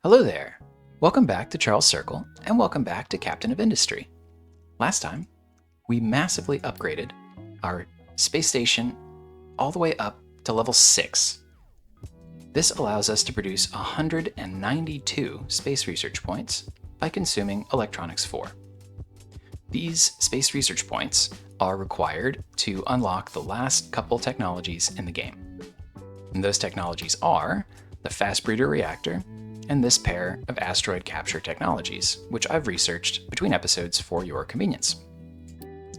Hello there! Welcome back to Charles Circle, and welcome back to Captain of Industry. Last time, we massively upgraded our space station all the way up to level 6. This allows us to produce 192 space research points by consuming Electronics 4. These space research points are required to unlock the last couple technologies in the game. And those technologies are the Fast Breeder Reactor and this pair of asteroid capture technologies, which I've researched between episodes for your convenience.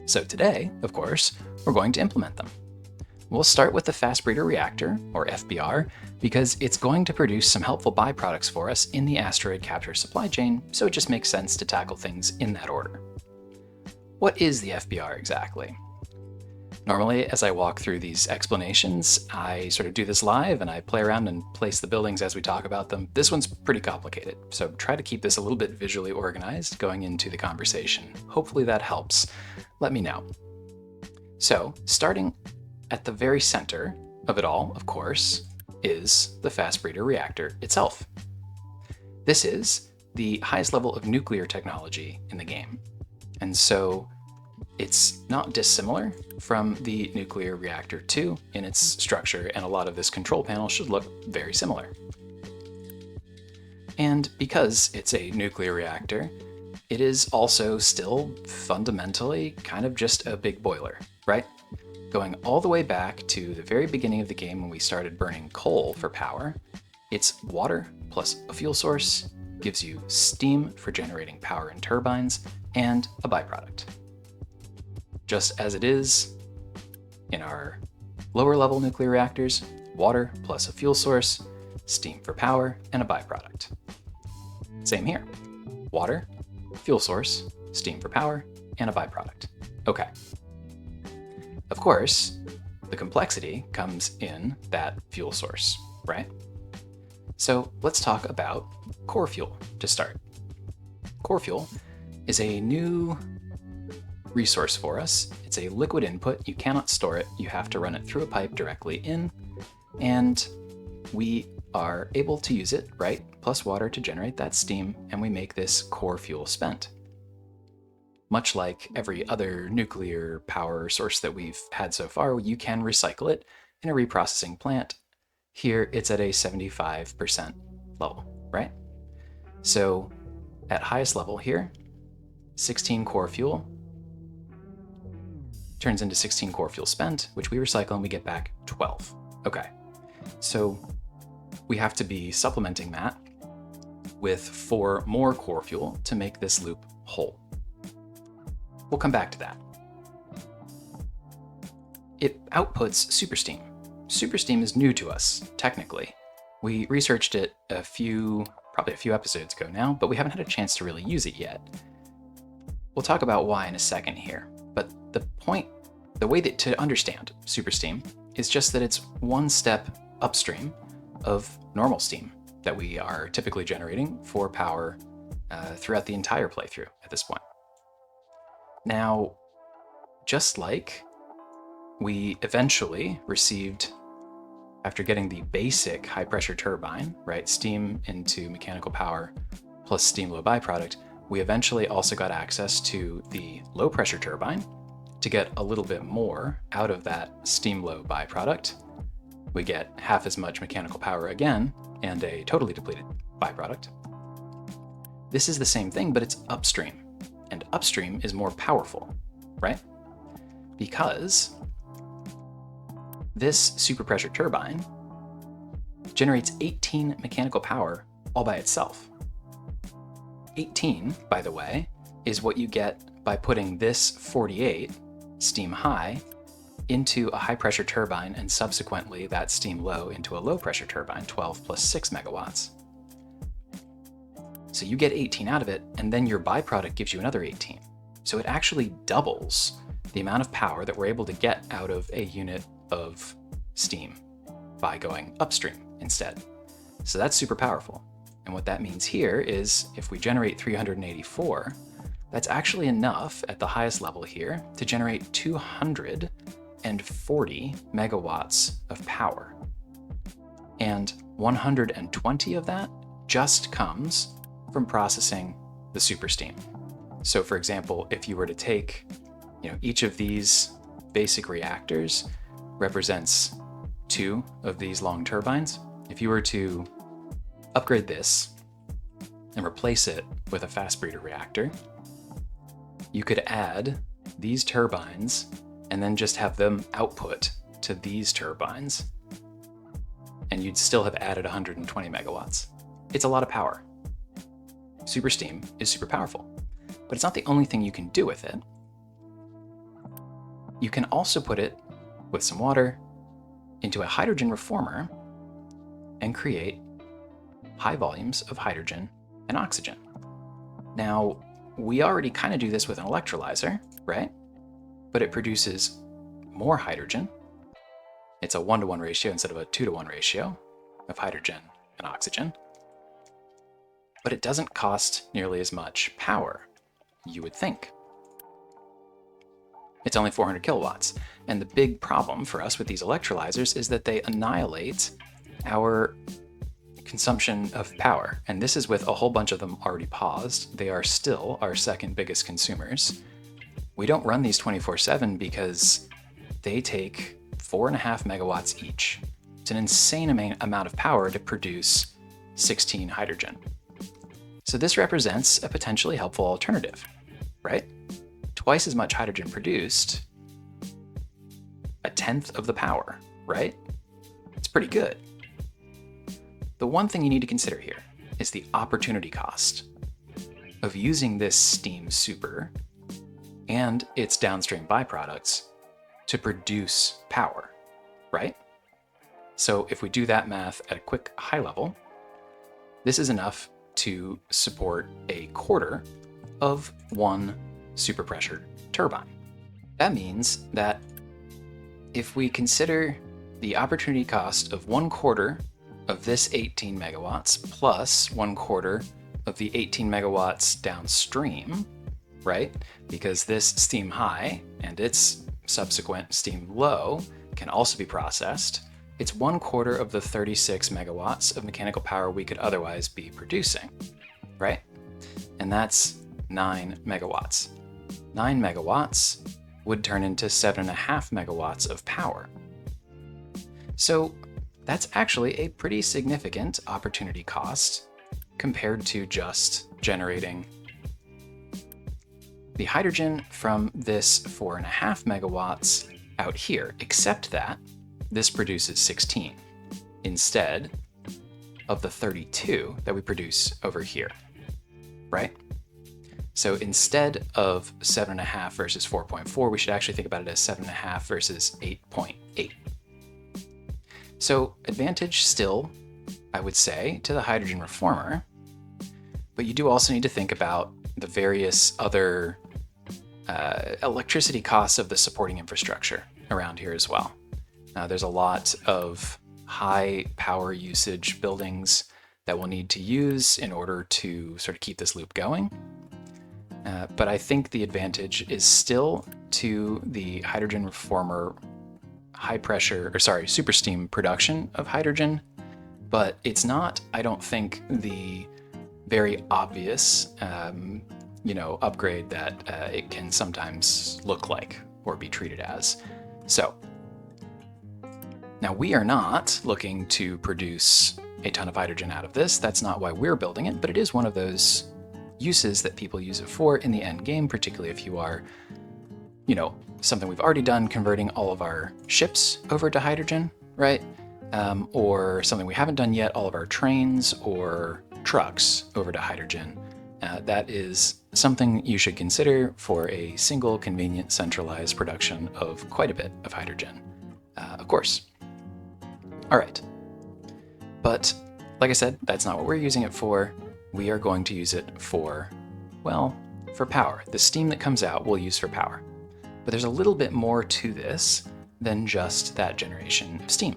So today, of course, we're going to implement them. We'll start with the Fast Breeder Reactor, or FBR, because it's going to produce some helpful byproducts for us in the asteroid capture supply chain, so it just makes sense to tackle things in that order. What is the FBR exactly? Normally, as I walk through these explanations, I sort of do this live and I play around and place the buildings as we talk about them. This one's pretty complicated, so try to keep this a little bit visually organized going into the conversation. Hopefully that helps. Let me know. So, starting at the very center of it all, of course, is the Fast Breeder Reactor itself. This is the highest level of nuclear technology in the game, and so it's not dissimilar from the Nuclear Reactor 2 in its structure, and a lot of this control panel should look very similar. And because it's a nuclear reactor, it is also still fundamentally kind of just a big boiler, right? Going all the way back to the very beginning of the game when we started burning coal for power, it's water plus a fuel source, gives you steam for generating power in turbines, and a byproduct. Just as it is in our lower level nuclear reactors, water plus a fuel source, steam for power, and a byproduct. Same here. Water, fuel source, steam for power, and a byproduct. Okay. Of course, the complexity comes in that fuel source, right? So let's talk about core fuel to start. Core fuel is a new resource for us. It's a liquid input. You cannot store it. You have to run it through a pipe directly in, and we are able to use it, right, plus water to generate that steam, and we make this core fuel spent. Much like every other nuclear power source that we've had so far, you can recycle it in a reprocessing plant. Here, it's at a 75% level, right? So at highest level here, 16 core fuel turns into 16 core fuel spent, which we recycle and we get back 12. Okay, so we have to be supplementing that with 4 more core fuel to make this loop whole. We'll come back to that. It outputs super steam. Super steam is new to us, technically. We researched it probably a few episodes ago now, but we haven't had a chance to really use it yet. We'll talk about why in a second here, but the way that to understand super steam is just that it's one step upstream of normal steam that we are typically generating for power throughout the entire playthrough at this point. Now, just like we eventually received, after getting the basic high pressure turbine, right, steam into mechanical power plus steam low byproduct, we eventually also got access to the low pressure turbine to get a little bit more out of that steam low byproduct. We get half as much mechanical power again and a totally depleted byproduct. This is the same thing, but it's upstream, and upstream is more powerful, right? Because this superpressure turbine generates 18 mechanical power all by itself. 18, by the way, is what you get by putting this 48 steam high into a high pressure turbine and subsequently that steam low into a low pressure turbine, 12 plus 6 megawatts. So you get 18 out of it, and then your byproduct gives you another 18. So it actually doubles the amount of power that we're able to get out of a unit of steam by going upstream instead. So that's super powerful. And what that means here is if we generate 384, that's actually enough at the highest level here to generate 240 megawatts of power. And 120 of that just comes from processing the super steam. So for example, if you were to take, each of these basic reactors represents 2 of these long turbines. If you were to upgrade this and replace it with a Fast Breeder Reactor, you could add these turbines and then just have them output to these turbines, and you'd still have added 120 megawatts. It's a lot of power. Super steam is super powerful, but it's not the only thing you can do with it. You can also put it with some water into a hydrogen reformer and create high volumes of hydrogen and oxygen. Now, we already kind of do this with an electrolyzer, right? But it produces more hydrogen. It's a 1-to-1 ratio instead of a 2-to-1 ratio of hydrogen and oxygen. But it doesn't cost nearly as much power, you would think. It's only 400 kilowatts. And the big problem for us with these electrolyzers is that they annihilate our consumption of power. And this is with a whole bunch of them already paused. They are still our second biggest consumers. We don't run these 24/7 because they take 4.5 megawatts each. It's an insane amount of power to produce 16 hydrogen. So this represents a potentially helpful alternative, right? Twice as much hydrogen produced, 1/10 of the power, right? It's pretty good. The one thing you need to consider here is the opportunity cost of using this steam super and its downstream byproducts to produce power, right? So if we do that math at a quick high level, this is enough to support a quarter of one superpressure turbine. That means that if we consider the opportunity cost of 1/4 of this 18 megawatts plus 1/4 of the 18 megawatts downstream, right? Because this steam high and its subsequent steam low can also be processed. It's 1/4 of the 36 megawatts of mechanical power we could otherwise be producing, right? And that's 9 megawatts. 9 megawatts would turn into 7.5 megawatts of power. So that's actually a pretty significant opportunity cost compared to just generating the hydrogen from this 4.5 megawatts out here, except that this produces 16 instead of the 32 that we produce over here, right? So instead of 7.5 versus 4.4, we should actually think about it as 7.5 versus 8.8. So advantage still, I would say, to the hydrogen reformer, but you do also need to think about the various other electricity costs of the supporting infrastructure around here as well. There's a lot of high power usage buildings that we'll need to use in order to sort of keep this loop going. But I think the advantage is still to the hydrogen reformer super steam production of hydrogen, but it's not, I don't think, the very obvious, upgrade that it can sometimes look like or be treated as. So now we are not looking to produce a ton of hydrogen out of this. That's not why we're building it, but it is one of those uses that people use it for in the end game, particularly if you are, something we've already done, converting all of our ships over to hydrogen, right? Or something we haven't done yet, all of our trains or trucks over to hydrogen. That is something you should consider for a single, convenient, centralized production of quite a bit of hydrogen, of course. All right. But like I said, that's not what we're using it for. We are going to use it for power. The steam that comes out we'll use for power. But there's a little bit more to this than just that generation of steam.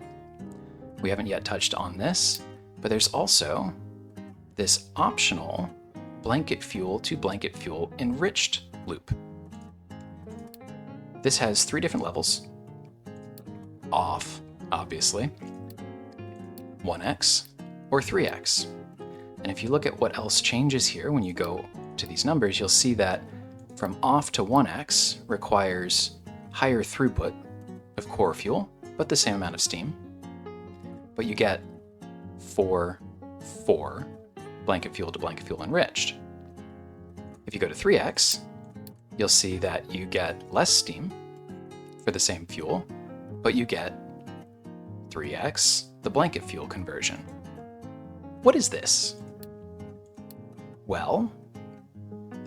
We haven't yet touched on this, but there's also this optional blanket fuel to blanket fuel enriched loop. This has 3 different levels. Off, obviously, 1x, or 3x. And if you look at what else changes here when you go to these numbers, you'll see that from off to 1x requires higher throughput of core fuel, but the same amount of steam. But you get 4 blanket fuel to blanket fuel enriched. If you go to 3x, you'll see that you get less steam for the same fuel, but you get 3x the blanket fuel conversion. What is this? Well,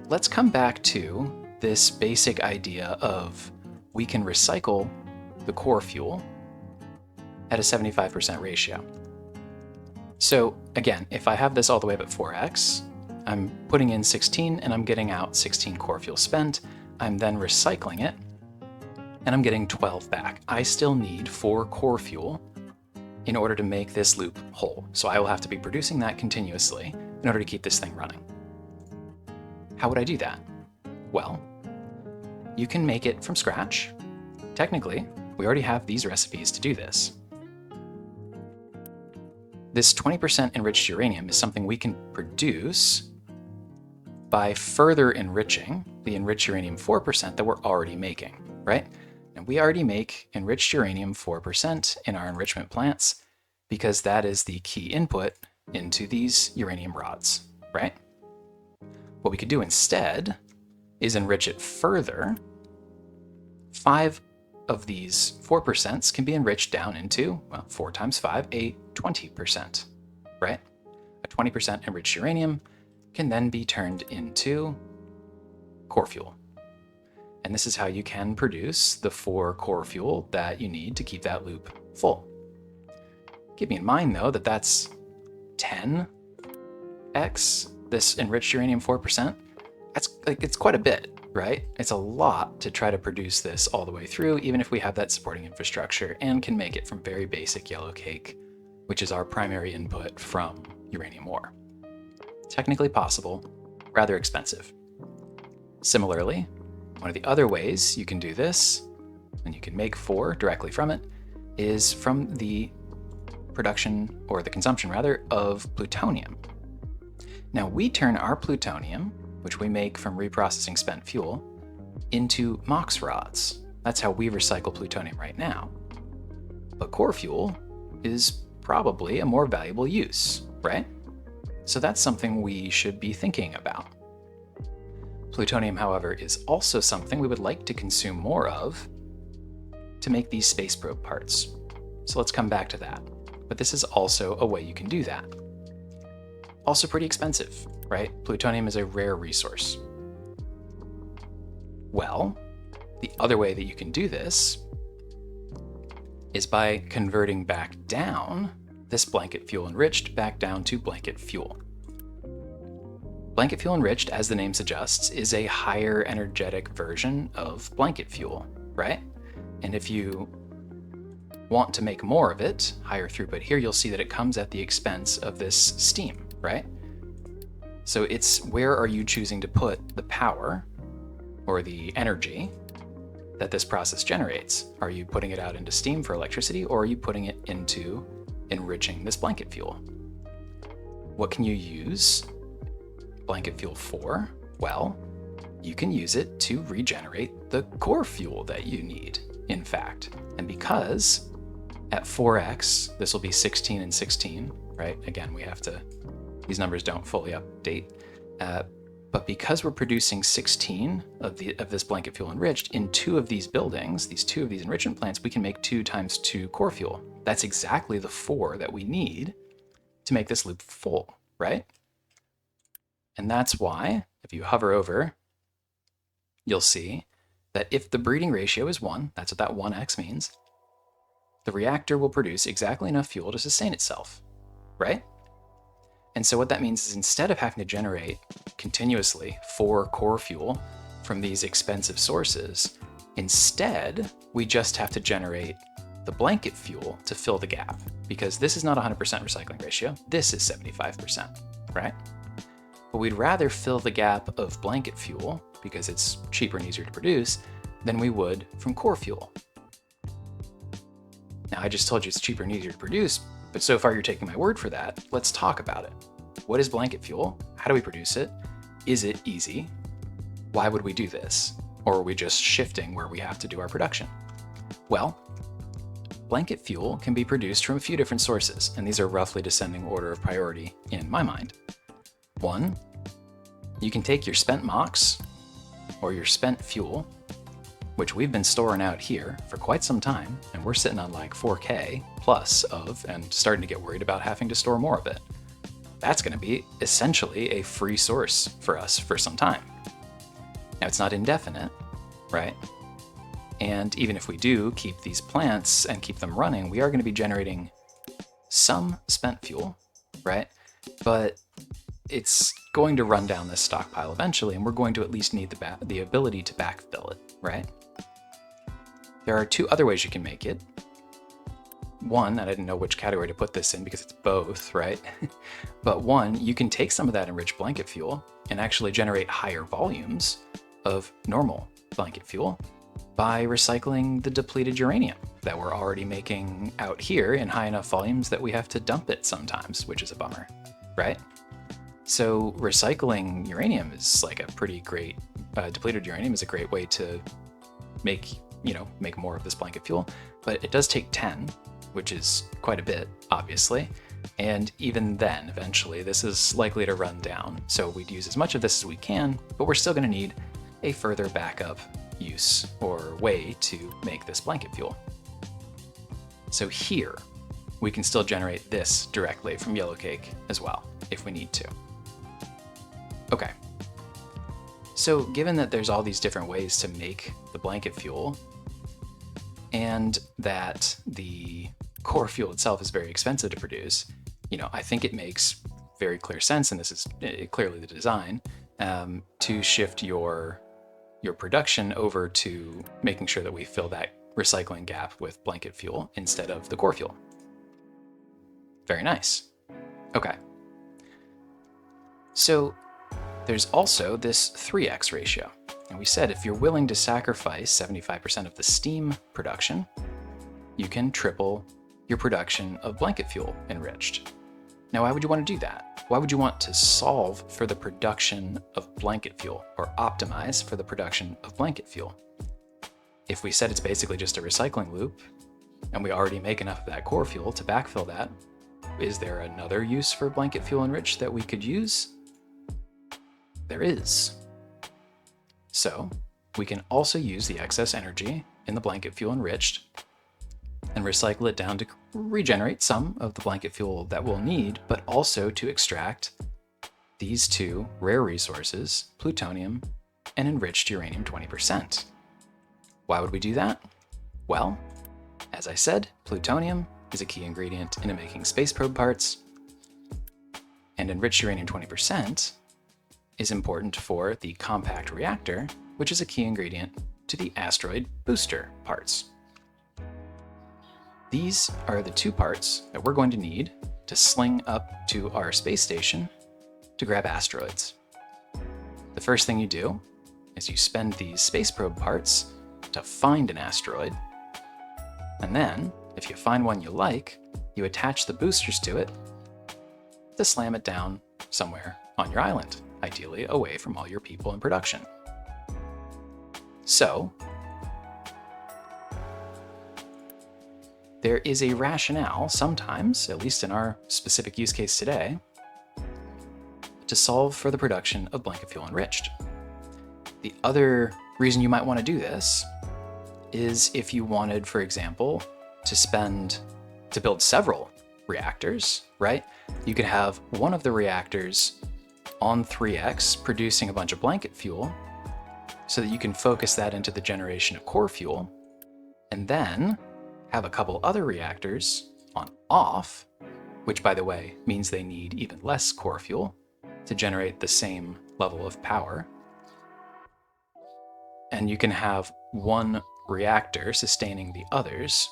let's come back to this basic idea of we can recycle the core fuel at a 75% ratio. So again, if I have this all the way up at 4x, I'm putting in 16 and I'm getting out 16 core fuel spent. I'm then recycling it and I'm getting 12 back. I still need 4 core fuel in order to make this loop whole. So I will have to be producing that continuously in order to keep this thing running. How would I do that? Well, you can make it from scratch. Technically, we already have these recipes to do this. This 20% enriched uranium is something we can produce by further enriching the enriched uranium 4% that we're already making, right? And we already make enriched uranium 4% in our enrichment plants because that is the key input into these uranium rods, right? What we could do instead is enrich it further. 5 of these 4% can be enriched down into, well, 4 times 5, a 20%, right? A 20% enriched uranium can then be turned into core fuel. And this is how you can produce the 4 core fuel that you need to keep that loop full. Keeping in mind, though, that that's 10x this enriched uranium 4%. It's quite a bit, right? It's a lot to try to produce this all the way through, even if we have that supporting infrastructure and can make it from very basic yellow cake, which is our primary input from uranium ore. Technically possible, rather expensive. Similarly, one of the other ways you can do this, and you can make 4 directly from it, is from the production, or the consumption rather, of plutonium. Now we turn our plutonium, which we make from reprocessing spent fuel, into MOX rods. That's how we recycle plutonium right now. But core fuel is probably a more valuable use, right? So that's something we should be thinking about. Plutonium, however, is also something we would like to consume more of to make these space probe parts. So let's come back to that. But this is also a way you can do that. Also pretty expensive, right? Plutonium is a rare resource. Well, the other way that you can do this is by converting back down this blanket fuel enriched back down to blanket fuel. Blanket fuel enriched, as the name suggests, is a higher energetic version of blanket fuel, right? And if you want to make more of it, higher throughput here, you'll see that it comes at the expense of this steam, right? So it's where are you choosing to put the power or the energy that this process generates? Are you putting it out into steam for electricity, or are you putting it into enriching this blanket fuel? What can you use blanket fuel for? Well, you can use it to regenerate the core fuel that you need, in fact. And because at 4x, this will be 16 and 16, right? Again, we have to, these numbers don't fully update. But because we're producing 16 of this blanket fuel enriched in 2 of these buildings, these 2 of these enrichment plants, we can make 2 times 2 core fuel. That's exactly the 4 that we need to make this loop full, right? And that's why, if you hover over, you'll see that if the breeding ratio is 1, that's what that 1x means, the reactor will produce exactly enough fuel to sustain itself, right? And so what that means is instead of having to generate continuously 4 core fuel from these expensive sources, instead, we just have to generate the blanket fuel to fill the gap, because this is not 100% recycling ratio, this is 75%, right? But we'd rather fill the gap of blanket fuel, because it's cheaper and easier to produce, than we would from core fuel. Now, I just told you it's cheaper and easier to produce, but so far you're taking my word for that. Let's talk about it. What is blanket fuel? How do we produce it? Is it easy? Why would we do this? Or are we just shifting where we have to do our production? Well, blanket fuel can be produced from a few different sources, and these are roughly descending order of priority in my mind. 1, you can take your spent MOX or your spent fuel, which we've been storing out here for quite some time, and we're sitting on like 4K plus of, and starting to get worried about having to store more of it. That's going to be essentially a free source for us for some time. Now, it's not indefinite, right? And even if we do keep these plants and keep them running, we are going to be generating some spent fuel, right? But it's going to run down this stockpile eventually, and we're going to at least need the ability to backfill it, right? There are 2 other ways you can make it. One, and I didn't know which category to put this in because it's both, right? But one, you can take some of that enriched blanket fuel and actually generate higher volumes of normal blanket fuel by recycling the depleted uranium that we're already making out here in high enough volumes that we have to dump it sometimes, which is a bummer, right? So recycling uranium is like a pretty great, depleted uranium is a great way to make more of this blanket fuel, but it does take 10, which is quite a bit, obviously. And even then, eventually, this is likely to run down. So we'd use as much of this as we can, but we're still gonna need a further backup use or way to make this blanket fuel. So here, we can still generate this directly from yellowcake as well, if we need to. Okay. So given that there's all these different ways to make the blanket fuel, and that the core fuel itself is very expensive to produce, I think it makes very clear sense, and this is clearly the design, to shift your production over to making sure that we fill that recycling gap with blanket fuel instead of the core fuel. Very nice. Okay. So there's also this 3x ratio. And we said if you're willing to sacrifice 75% of the steam production, you can triple your production of blanket fuel enriched. Now, why would you want to do that? Why would you want to solve for the production of blanket fuel or optimize for the production of blanket fuel? If we said it's basically just a recycling loop and we already make enough of that core fuel to backfill that, is there another use for blanket fuel enriched that we could use? There is. So we can also use the excess energy in the blanket fuel enriched and recycle it down to regenerate some of the blanket fuel that we'll need, but also to extract these 2 rare resources, plutonium and enriched uranium 20%. Why would we do that? Well, as I said, plutonium is a key ingredient in making space probe parts, and enriched uranium 20% is important for the compact reactor, which is a key ingredient to the asteroid booster parts. These are the 2 parts that we're going to need to sling up to our space station to grab asteroids. The first thing you do is you spend these space probe parts to find an asteroid, and then, if you find one you like, you attach the boosters to it to slam it down somewhere on your island, ideally away from all your people in production. So, there is a rationale sometimes, at least in our specific use case today, to solve for the production of blanket fuel enriched. The other reason you might want to do this is if you wanted, for example, to build several reactors, right? You could have one of the reactors on 3x producing a bunch of blanket fuel so that you can focus that into the generation of core fuel, and then have a couple other reactors on off, which, by the way, means they need even less core fuel to generate the same level of power. And you can have one reactor sustaining the others,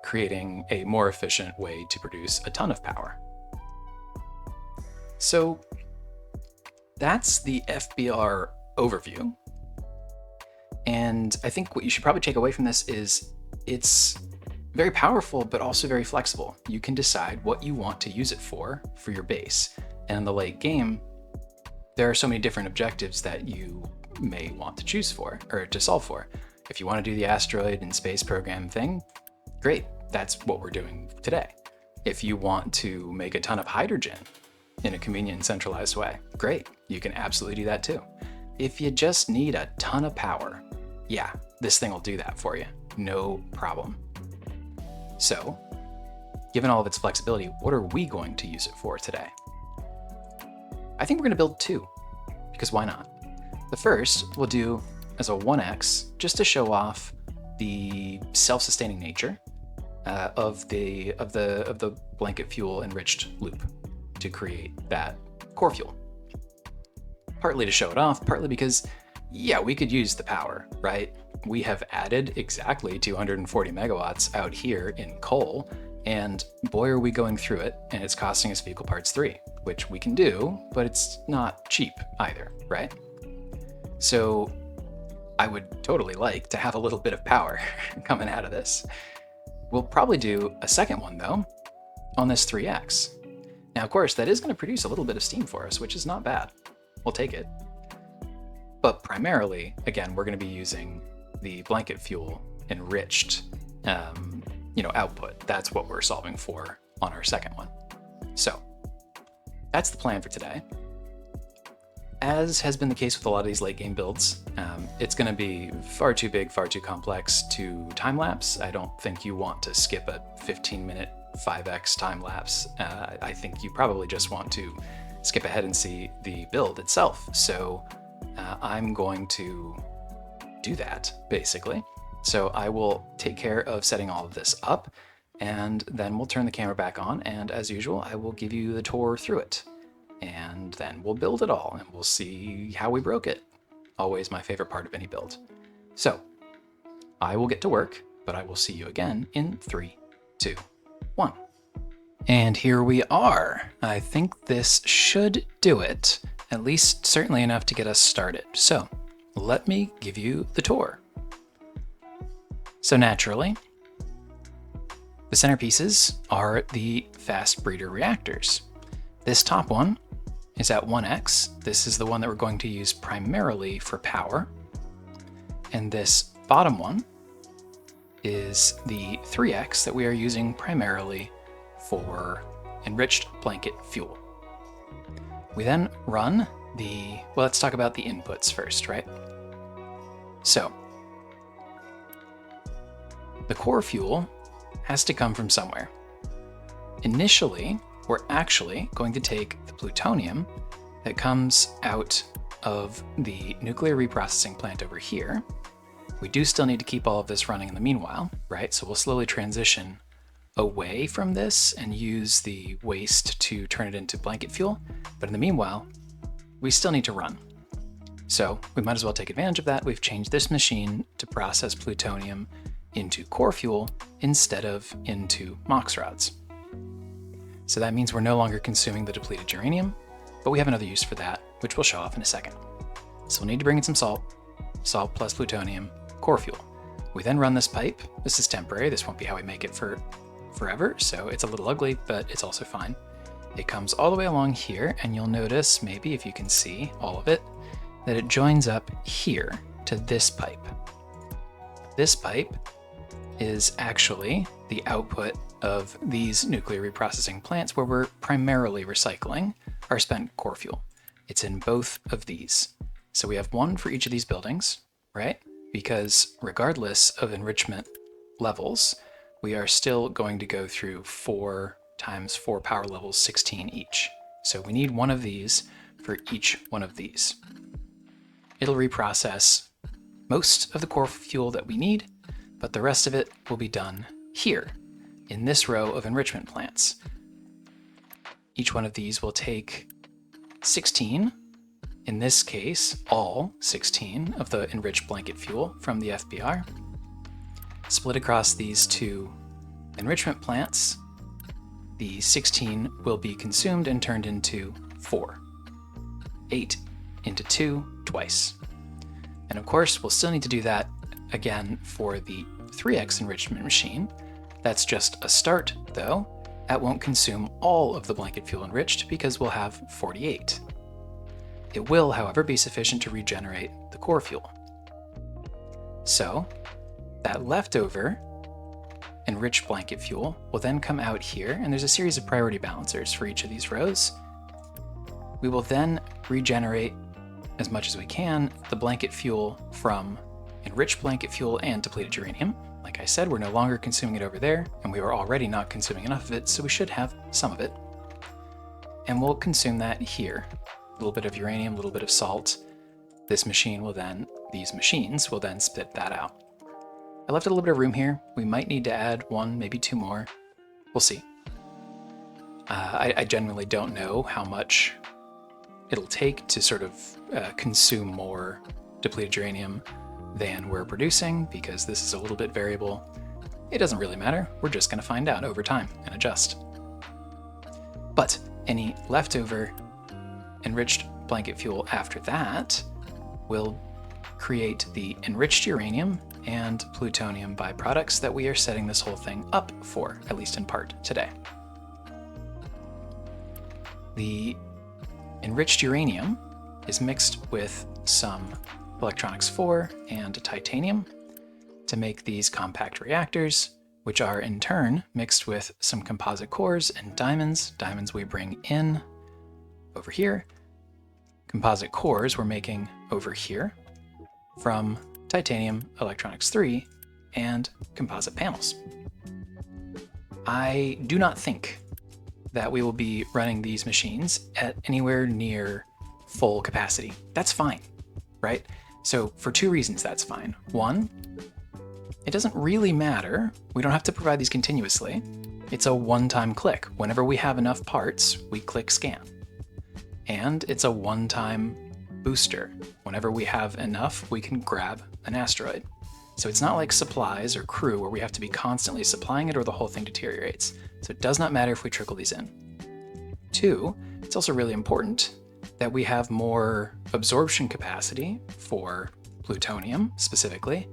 creating a more efficient way to produce a ton of power. So that's the FBR overview. And I think what you should probably take away from this is it's very powerful, but also very flexible. You can decide what you want to use it for your base. And in the late game, there are so many different objectives that you may want to choose for, or to solve for. If you want to do the asteroid and space program thing, great, that's what we're doing today. If you want to make a ton of hydrogen in a convenient and centralized way, great, you can absolutely do that too. If you just need a ton of power, yeah, this thing will do that for you, no problem. So, given all of its flexibility, what are we going to use it for today? I think we're going to build two, because why not? The first we'll do as a 1x, just to show off the self-sustaining nature of the blanket fuel enriched loop to create that core fuel. Partly to show it off, partly because, yeah, we could use the power, right? We have added exactly 240 megawatts out here in coal, and boy are we going through it, and it's costing us vehicle parts 3, which we can do, but it's not cheap either, right? So I would totally like to have a little bit of power coming out of this. We'll probably do a second one though, on this 3x. Now of course that is going to produce a little bit of steam for us, which is not bad. We'll take it. But primarily, again, we're going to be using the blanket fuel enriched output. That's what we're solving for on our second one. So that's the plan for today. As has been the case with a lot of these late game builds, it's going to be far too big, far too complex to time lapse. I don't think you want to skip a 15-minute 5x time lapse. I think you probably just want to skip ahead and see the build itself. So I'm going to do that, basically. So I will take care of setting all of this up, and then we'll turn the camera back on, and as usual, I will give you the tour through it. And then we'll build it all, and we'll see how we broke it. Always my favorite part of any build. So I will get to work, but I will see you again in 3, 2, 1. And here we are. I think this should do it, at least certainly enough to get us started. So let me give you the tour. So naturally, the centerpieces are the Fast Breeder Reactors. This top one is at 1x. This is the one that we're going to use primarily for power. And this bottom one is the 3x that we are using primarily for enriched blanket fuel. We then run let's talk about the inputs first, right? So the core fuel has to come from somewhere. Initially, we're actually going to take the plutonium that comes out of the nuclear reprocessing plant over here. We do still need to keep all of this running in the meanwhile, right? So we'll slowly transition away from this and use the waste to turn it into blanket fuel. But in the meanwhile, we still need to run. So we might as well take advantage of that. We've changed this machine to process plutonium into core fuel instead of into MOX rods. So that means we're no longer consuming the depleted uranium, but we have another use for that, which we'll show off in a second. So we'll need to bring in some salt plus plutonium, core fuel. We then run this pipe. This is temporary. This won't be how we make it for forever, so it's a little ugly, but it's also fine. It comes all the way along here, and you'll notice, maybe if you can see all of it, that it joins up here to this pipe. This pipe is actually the output of these nuclear reprocessing plants where we're primarily recycling our spent core fuel. It's in both of these. So we have one for each of these buildings, right? Because regardless of enrichment levels, we are still going to go through 4 times 4 power levels, 16 each. So we need one of these for each one of these. It'll reprocess most of the core fuel that we need, but the rest of it will be done here in this row of enrichment plants. Each one of these will take 16, in this case, all 16 of the enriched blanket fuel from the FBR, split across these 2 enrichment plants. The 16 will be consumed and turned into 4. 8 into 2 twice. And of course, we'll still need to do that again for the 3x enrichment machine. That's just a start, though, that won't consume all of the blanket fuel enriched because we'll have 48. It will, however, be sufficient to regenerate the core fuel. So that leftover enriched blanket fuel will then come out here, and there's a series of priority balancers for each of these rows. We will then regenerate as much as we can the blanket fuel from enriched blanket fuel and depleted uranium. Like I said, we're no longer consuming it over there, and we were already not consuming enough of it, so we should have some of it. And we'll consume that here. A little bit of uranium, a little bit of salt. These machines will then spit that out. I left a little bit of room here. We might need to add one, maybe two more. We'll see. I genuinely don't know how much it'll take to sort of consume more depleted uranium than we're producing, because this is a little bit variable. It doesn't really matter. We're just going to find out over time and adjust. But any leftover enriched blanket fuel after that will create the enriched uranium and plutonium byproducts that we are setting this whole thing up for, at least in part, today. The enriched uranium is mixed with some electronics 4 and titanium to make these compact reactors, which are in turn mixed with some composite cores and diamonds. Diamonds we bring in over here. Composite cores we're making over here from titanium, electronics 3, and composite panels. I do not think that we will be running these machines at anywhere near full capacity. That's fine, right? So for two reasons that's fine. One, it doesn't really matter. We don't have to provide these continuously. It's a one-time click. Whenever we have enough parts, we click scan. And it's a one-time booster. Whenever we have enough, we can grab an asteroid. So it's not like supplies or crew where we have to be constantly supplying it or the whole thing deteriorates. So it does not matter if we trickle these in. Two, it's also really important that we have more absorption capacity for plutonium specifically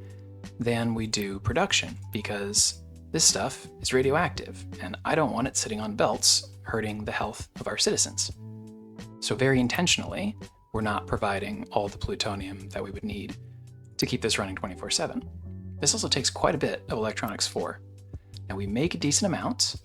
than we do production, because this stuff is radioactive and I don't want it sitting on belts hurting the health of our citizens. So very intentionally, we're not providing all the plutonium that we would need to keep this running 24/7. This also takes quite a bit of electronics 4. Now we make a decent amount,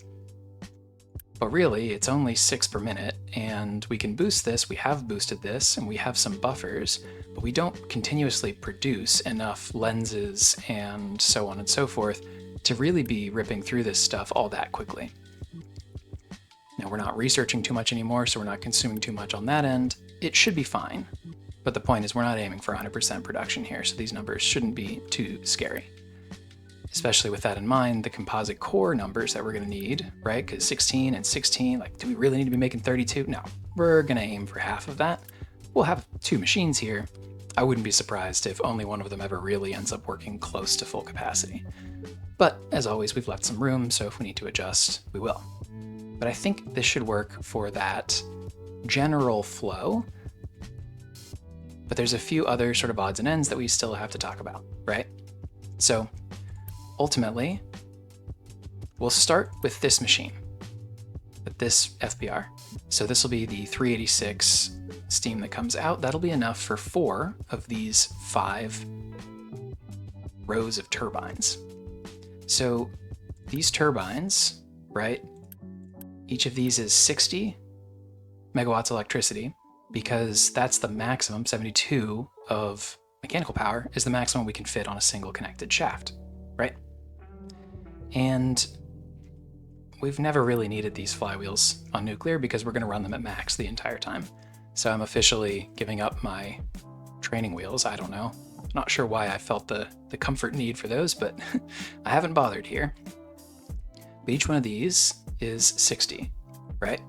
but really it's only 6 per minute, and we can boost this, we have boosted this, and we have some buffers, but we don't continuously produce enough lenses and so on and so forth to really be ripping through this stuff all that quickly. Now we're not researching too much anymore, so we're not consuming too much on that end. It should be fine, but the point is we're not aiming for 100% production here, so these numbers shouldn't be too scary. Especially with that in mind, the composite core numbers that we're going to need, right? Because 16 and 16, like, do we really need to be making 32? No, we're going to aim for half of that. We'll have 2 machines here. I wouldn't be surprised if only one of them ever really ends up working close to full capacity. But as always, we've left some room, so if we need to adjust, we will. But I think this should work for that general flow. But there's a few other sort of odds and ends that we still have to talk about, right? So ultimately, we'll start with this machine, with this FBR. So this will be the 386 steam that comes out. That'll be enough for 4 of these 5 rows of turbines. So these turbines, right, each of these is 60 megawatts electricity, because that's the maximum. 72 of mechanical power is the maximum we can fit on a single connected shaft, right? And we've never really needed these flywheels on nuclear because we're going to run them at max the entire time. So I'm officially giving up my training wheels. I don't know. Not sure why I felt the comfort need for those, but I haven't bothered here. But each one of these is 60, right?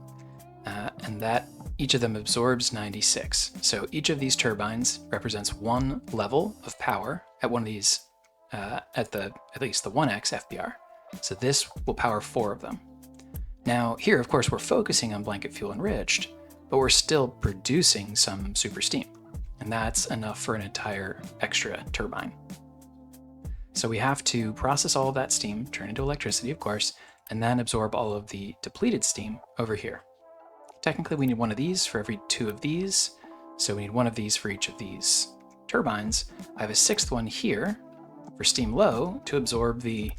And that each of them absorbs 96. So each of these turbines represents 1 level of power at one of these, at least the 1x FBR. So this will power 4 of them. Now here, of course, we're focusing on blanket fuel enriched, but we're still producing some super steam, and that's enough for an entire extra turbine. So we have to process all of that steam, turn into electricity, of course, and then absorb all of the depleted steam over here. Technically, we need one of these for every 2 of these, so we need one of these for each of these turbines. I have a 6th one here for steam low to absorb the,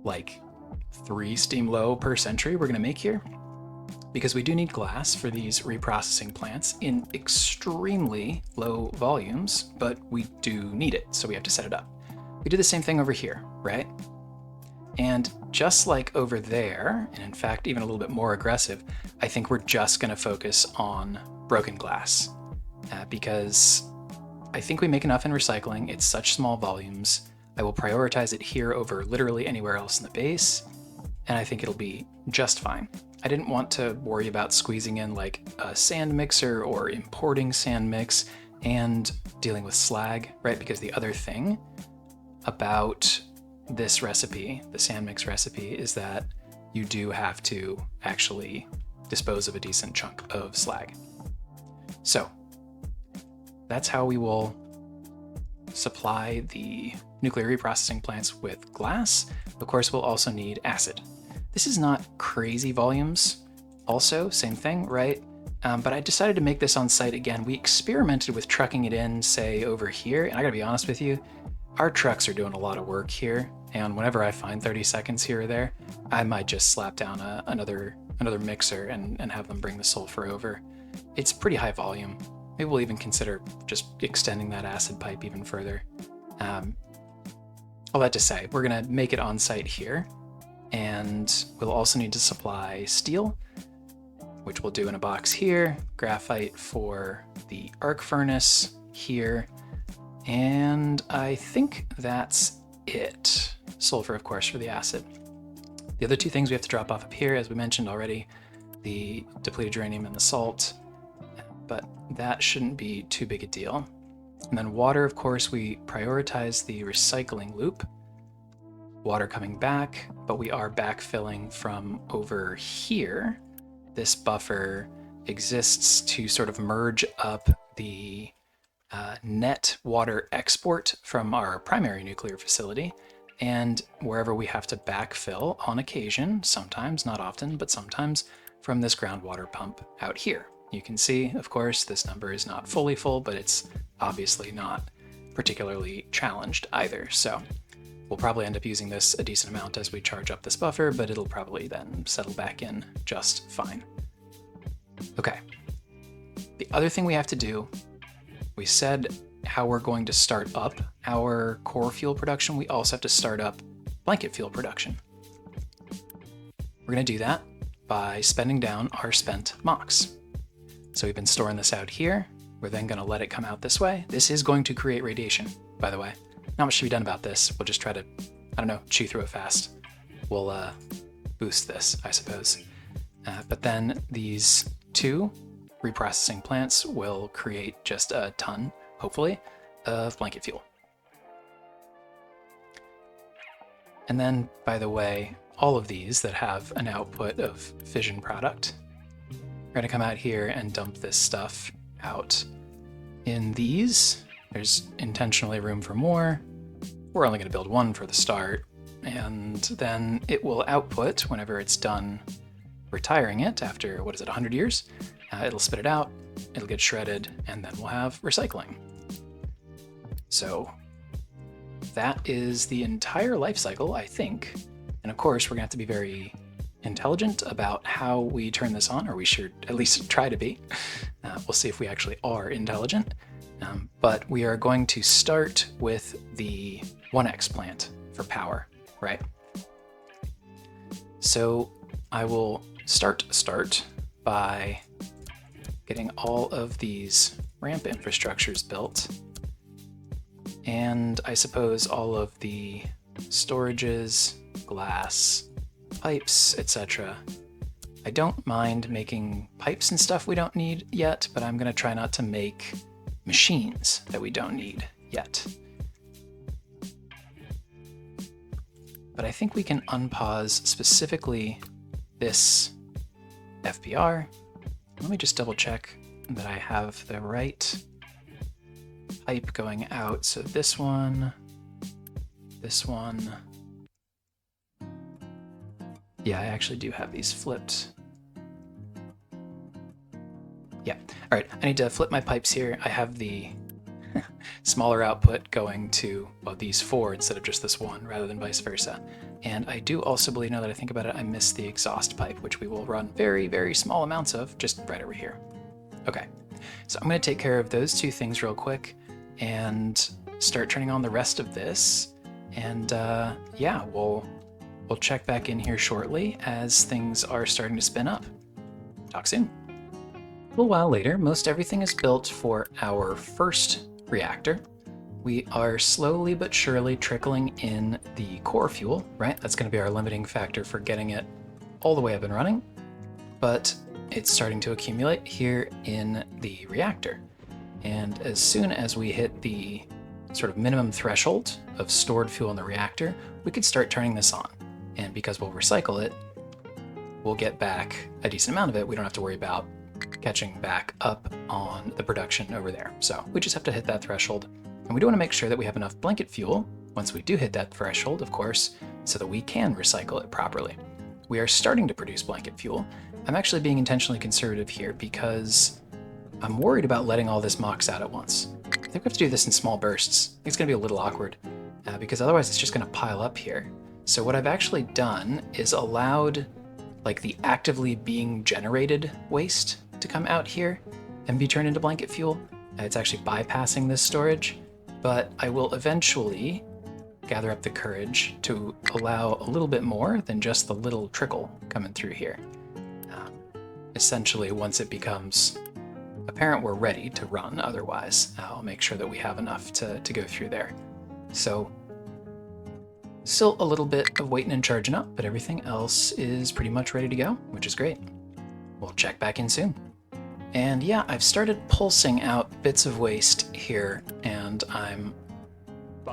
like, 3 steam low per century we're going to make here, because we do need glass for these reprocessing plants in extremely low volumes, but we do need it, so we have to set it up. We do the same thing over here, right? And just like over there, and in fact even a little bit more aggressive, I think we're just going to focus on broken glass, because I think we make enough in recycling. It's such small volumes. I will prioritize it here over literally anywhere else in the base, and I think it'll be just fine. I didn't want to worry about squeezing in like a sand mixer or importing sand mix and dealing with slag, right? Because the other thing about this recipe, the sand mix recipe, is that you do have to actually dispose of a decent chunk of slag. So that's how we will supply the nuclear reprocessing plants with glass. Of course, we'll also need acid. This is not crazy volumes. Also, same thing, right? But I decided to make this on site again. We experimented with trucking it in, say, over here, and I gotta be honest with you, our trucks are doing a lot of work here, and whenever I find 30 seconds here or there, I might just slap down another mixer and have them bring the sulfur over. It's pretty high volume. Maybe we'll even consider just extending that acid pipe even further. All that to say, we're gonna make it on site here, and we'll also need to supply steel, which we'll do in a box here, graphite for the arc furnace here, and I think that's it. Sulfur, of course, for the acid. The other 2 things we have to drop off up here, as we mentioned already, the depleted uranium and the salt, but that shouldn't be too big a deal. And then water, of course, we prioritize the recycling loop. Water coming back, but we are backfilling from over here. This buffer exists to sort of merge up the net water export from our primary nuclear facility, and wherever we have to backfill on occasion, sometimes, not often, but sometimes, from this groundwater pump out here. You can see, of course, this number is not fully full, but it's obviously not particularly challenged either. So we'll probably end up using this a decent amount as we charge up this buffer, but it'll probably then settle back in just fine. Okay. The other thing we have to do, we said how we're going to start up our core fuel production. We also have to start up blanket fuel production. We're going to do that by spending down our spent MOX. So we've been storing this out here. We're then going to let it come out this way. This is going to create radiation, by the way. Not much to be done about this. We'll just try to, I don't know, chew through it fast. We'll boost this, I suppose. But then these 2 reprocessing plants will create just a ton, hopefully, of blanket fuel. And then, by the way, all of these that have an output of fission product, we're going to come out here and dump this stuff out in these. There's intentionally room for more. We're only going to build 1 for the start, and then it will output whenever it's done retiring it after, 100 years? It'll spit it out, it'll get shredded, and then we'll have recycling. So that is the entire life cycle, I think. And of course, we're gonna have to be very intelligent about how we turn this on, or we should at least try to be. We'll see if we actually are intelligent. But we are going to start with the 1X plant for power, right? So I will start by getting all of these ramp infrastructures built, and I suppose all of the storages, glass, pipes, etc. I don't mind making pipes and stuff we don't need yet, but I'm going to try not to make machines that we don't need yet. But I think we can unpause specifically this FBR. Let me just double check that I have the right pipe going out. So this one, Yeah, I actually do have these flipped. Yeah. All right, I need to flip my pipes here. I have the smaller output going to, well, these 4 instead of just this 1, rather than vice versa. And I do also believe, now that I think about it, I missed the exhaust pipe, which we will run very, very small amounts of, just right over here. Okay, so I'm going to take care of those 2 things real quick and start turning on the rest of this. And yeah, we'll check back in here shortly as things are starting to spin up. Talk soon. A little while later, most everything is built for our first reactor. We are slowly but surely trickling in the core fuel, right? That's going to be our limiting factor for getting it all the way up and running. But it's starting to accumulate here in the reactor. And as soon as we hit the sort of minimum threshold of stored fuel in the reactor, we could start turning this on. And because we'll recycle it, we'll get back a decent amount of it. We don't have to worry about catching back up on the production over there. So we just have to hit that threshold. And we do want to make sure that we have enough blanket fuel once we do hit that threshold, of course, so that we can recycle it properly. We are starting to produce blanket fuel. I'm actually being intentionally conservative here because I'm worried about letting all this mox out at once. I think we have to do this in small bursts. I think it's going to be a little awkward because otherwise it's just going to pile up here. So what I've actually done is allowed like the actively being generated waste to come out here and be turned into blanket fuel. It's actually bypassing this storage, but I will eventually gather up the courage to allow a little bit more than just the little trickle coming through here. Essentially, once it becomes apparent we're ready to run, otherwise, I'll make sure that we have enough to go through there. So, still a little bit of waiting and charging up, but everything else is pretty much ready to go, which is great. We'll check back in soon. And yeah, I've started pulsing out bits of waste here, and I'm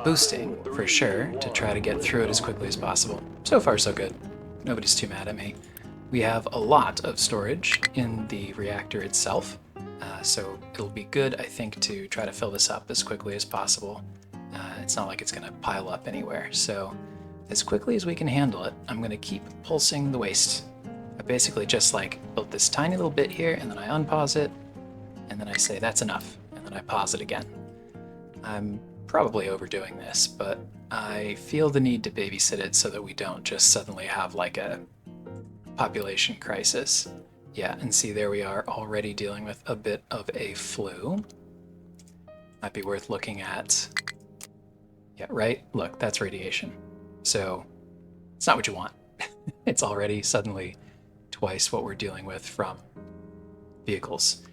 boosting for sure to try to get through it as quickly as possible. So far, so good. Nobody's too mad at me. We have a lot of storage in the reactor itself, so it'll be good, I think, to try to fill this up as quickly as possible. It's not like it's going to pile up anywhere, so as quickly as we can handle it, I'm going to keep pulsing the waste. I basically just like built this tiny little bit here, and then I unpause it, and then I say that's enough, and then I pause it again. I'm probably overdoing this, but I feel the need to babysit it so that we don't just suddenly have like a population crisis. Yeah, and see, there we are already dealing with a bit of a flu. Might be worth looking at. Yeah, right? Look, that's radiation. So it's not what you want. It's already suddenly twice what we're dealing with from vehicles.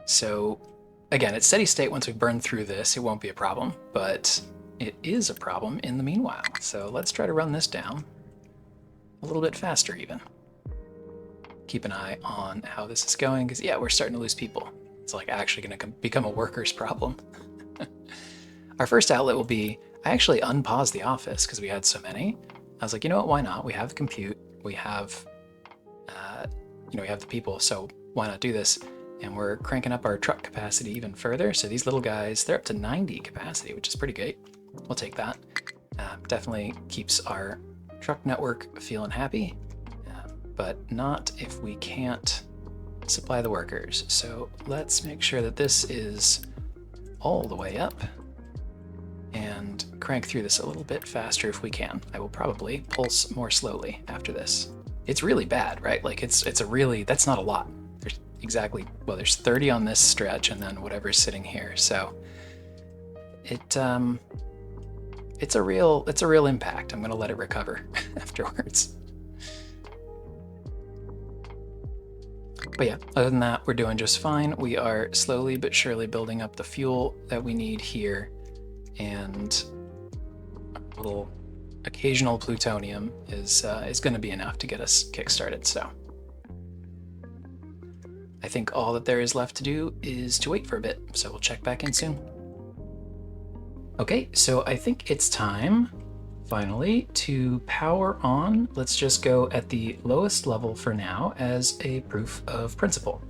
So again, at steady state, once we burn through this, it won't be a problem, but it is a problem in the meanwhile. So let's try to run this down a little bit faster even. Keep an eye on how this is going, because yeah, we're starting to lose people. It's like actually going to become a workers problem. Our first outlet will be, I actually unpaused the office because we had so many. I was like, you know what, why not? We have compute, we have, we have the people, so why not do this? And we're cranking up our truck capacity even further. So these little guys, they're up to 90 capacity, which is pretty great. We'll take that. Definitely keeps our truck network feeling happy, but not if we can't supply the workers. So let's make sure that this is all the way up and crank through this a little bit faster if we can. I will probably pulse more slowly after this. It's really bad, right? Like it's a really, that's not a lot. There's exactly, well, there's 30 on this stretch and then whatever's sitting here. So it's a real impact. I'm gonna let it recover afterwards. But yeah, other than that, we're doing just fine. We are slowly but surely building up the fuel that we need here, and a little occasional plutonium is going to be enough to get us kickstarted. So I think all that there is left to do is to wait for a bit. So we'll check back in soon. Okay, so I think it's time finally to power on. Let's just go at the lowest level for now as a proof of principle.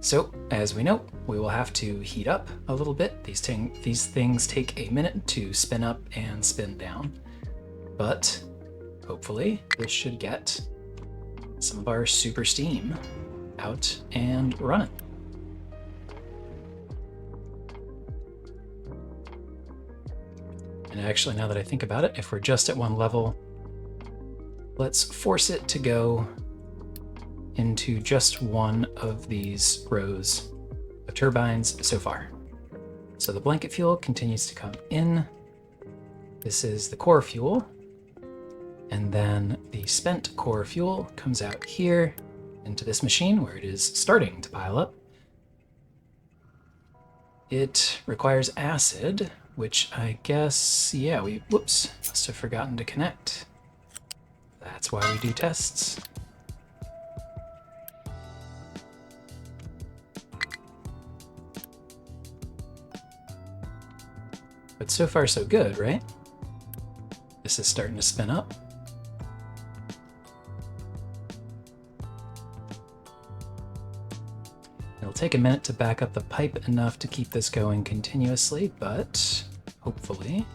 So as we know, we will have to heat up a little bit. These things take a minute to spin up and spin down, but hopefully this should get some of our super steam out and running. And actually, now that I think about it, if we're just at one level, let's force it to go into just one of these rows of turbines so far. So the blanket fuel continues to come in. This is the core fuel. And then the spent core fuel comes out here into this machine where it is starting to pile up. It requires acid, which I guess, yeah, we, whoops, must have forgotten to connect. That's why we do tests. But so far so good, right? This is starting to spin up. It'll take a minute to back up the pipe enough to keep this going continuously, but hopefully,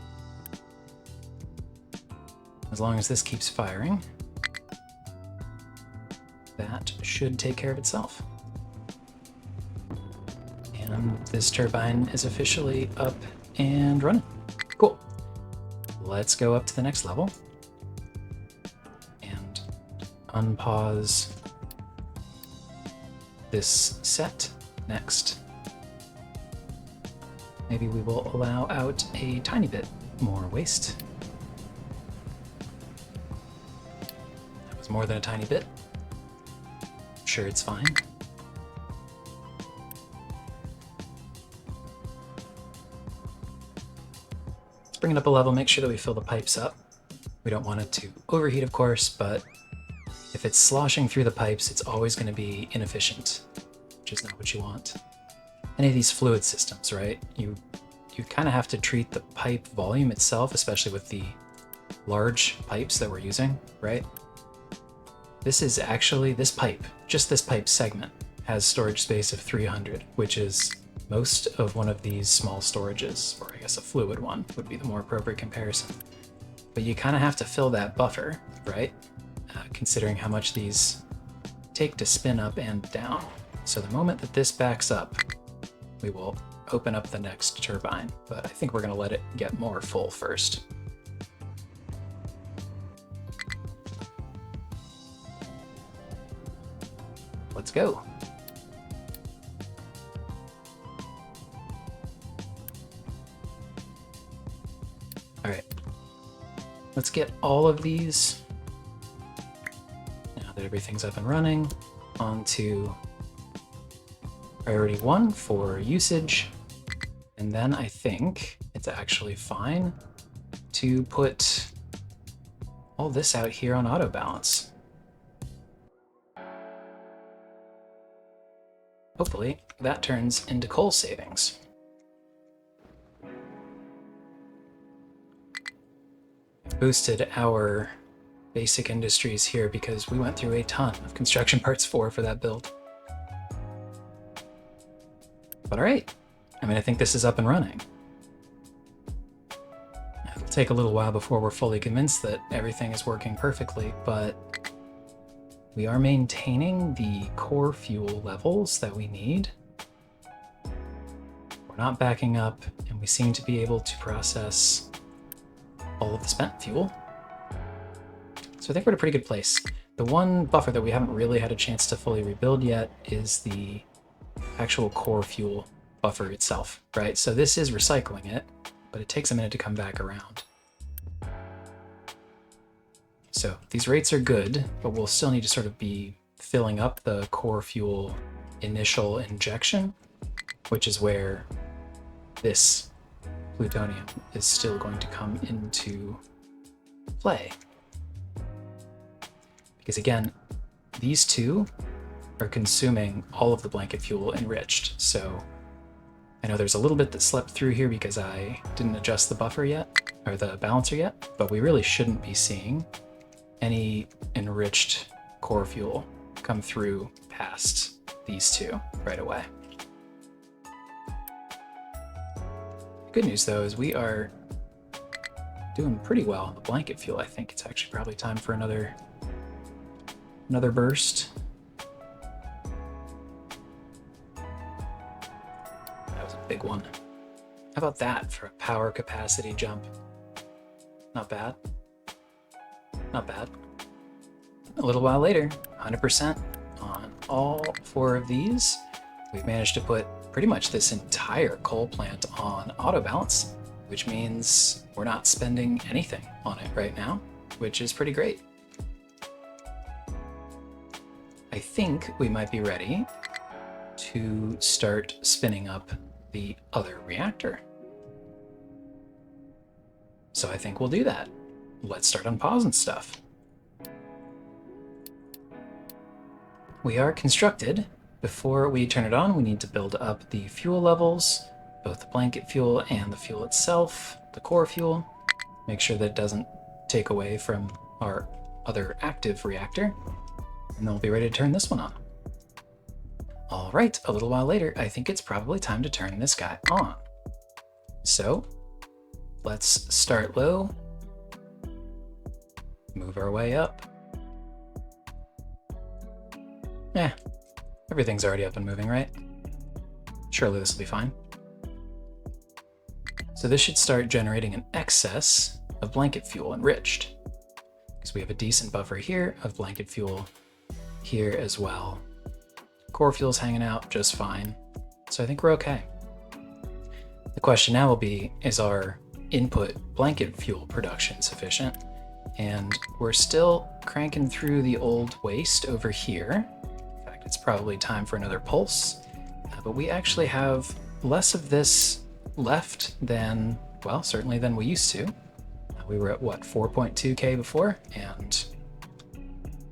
as long as this keeps firing, that should take care of itself. And this turbine is officially up and running. Cool. Let's go up to the next level and unpause this set next. Maybe we will allow out a tiny bit more waste. That was more than a tiny bit. I'm sure it's fine. Let's bring it up a level, make sure that we fill the pipes up. We don't want it to overheat, of course, but if it's sloshing through the pipes, it's always going to be inefficient, which is not what you want. Any of these fluid systems, right? You kind of have to treat the pipe volume itself, especially with the large pipes that we're using, right? This is actually, this pipe, just this pipe segment, has storage space of 300, which is most of one of these small storages, or I guess a fluid one would be the more appropriate comparison. But you kind of have to fill that buffer, right? Considering how much these take to spin up and down. So the moment that this backs up, we will open up the next turbine, but I think we're going to let it get more full first. Let's go. All right, let's get all of these, now that everything's up and running, onto priority 1 for usage. And then I think it's actually fine to put all this out here on auto balance. Hopefully that turns into coal savings. Boosted our basic industries here because we went through a ton of construction parts 4 for that build. But all right, I mean, I think this is up and running. It'll take a little while before we're fully convinced that everything is working perfectly, but we are maintaining the core fuel levels that we need. We're not backing up, and we seem to be able to process all of the spent fuel. So I think we're in a pretty good place. The one buffer that we haven't really had a chance to fully rebuild yet is the actual core fuel buffer itself, right? So this is recycling it, but it takes a minute to come back around. So these rates are good, but we'll still need to sort of be filling up the core fuel initial injection, which is where this plutonium is still going to come into play. Because again, these two are consuming all of the blanket fuel enriched. So I know there's a little bit that slept through here because I didn't adjust the buffer yet, or the balancer yet, but we really shouldn't be seeing any enriched core fuel come through past these two right away. Good news though is we are doing pretty well on the blanket fuel. I think it's actually probably time for another Another burst. That was a big one. How about that for a power capacity jump? Not bad. Not bad. A little while later, 100% on all 4 of these. We've managed to put pretty much this entire coal plant on auto balance, which means we're not spending anything on it right now, which is pretty great. I think we might be ready to start spinning up the other reactor. So I think we'll do that. Let's start unpausing stuff. We are constructed. Before we turn it on, we need to build up the fuel levels, both the blanket fuel and the fuel itself, the core fuel. Make sure that it doesn't take away from our other active reactor. And then we'll be ready to turn this one on. All right, a little while later, I think it's probably time to turn this guy on. So let's start low, move our way up. Everything's already up and moving, right? Surely this will be fine. So this should start generating an excess of blanket fuel enriched, because we have a decent buffer here of blanket fuel here as well. Core fuel's hanging out just fine, so I think we're okay. The question now will be, is our input blanket fuel production sufficient? And we're still cranking through the old waste over here. It's probably time for another pulse, but we actually have less of this left than, well, certainly than we used to. We were at what, 4.2K before, and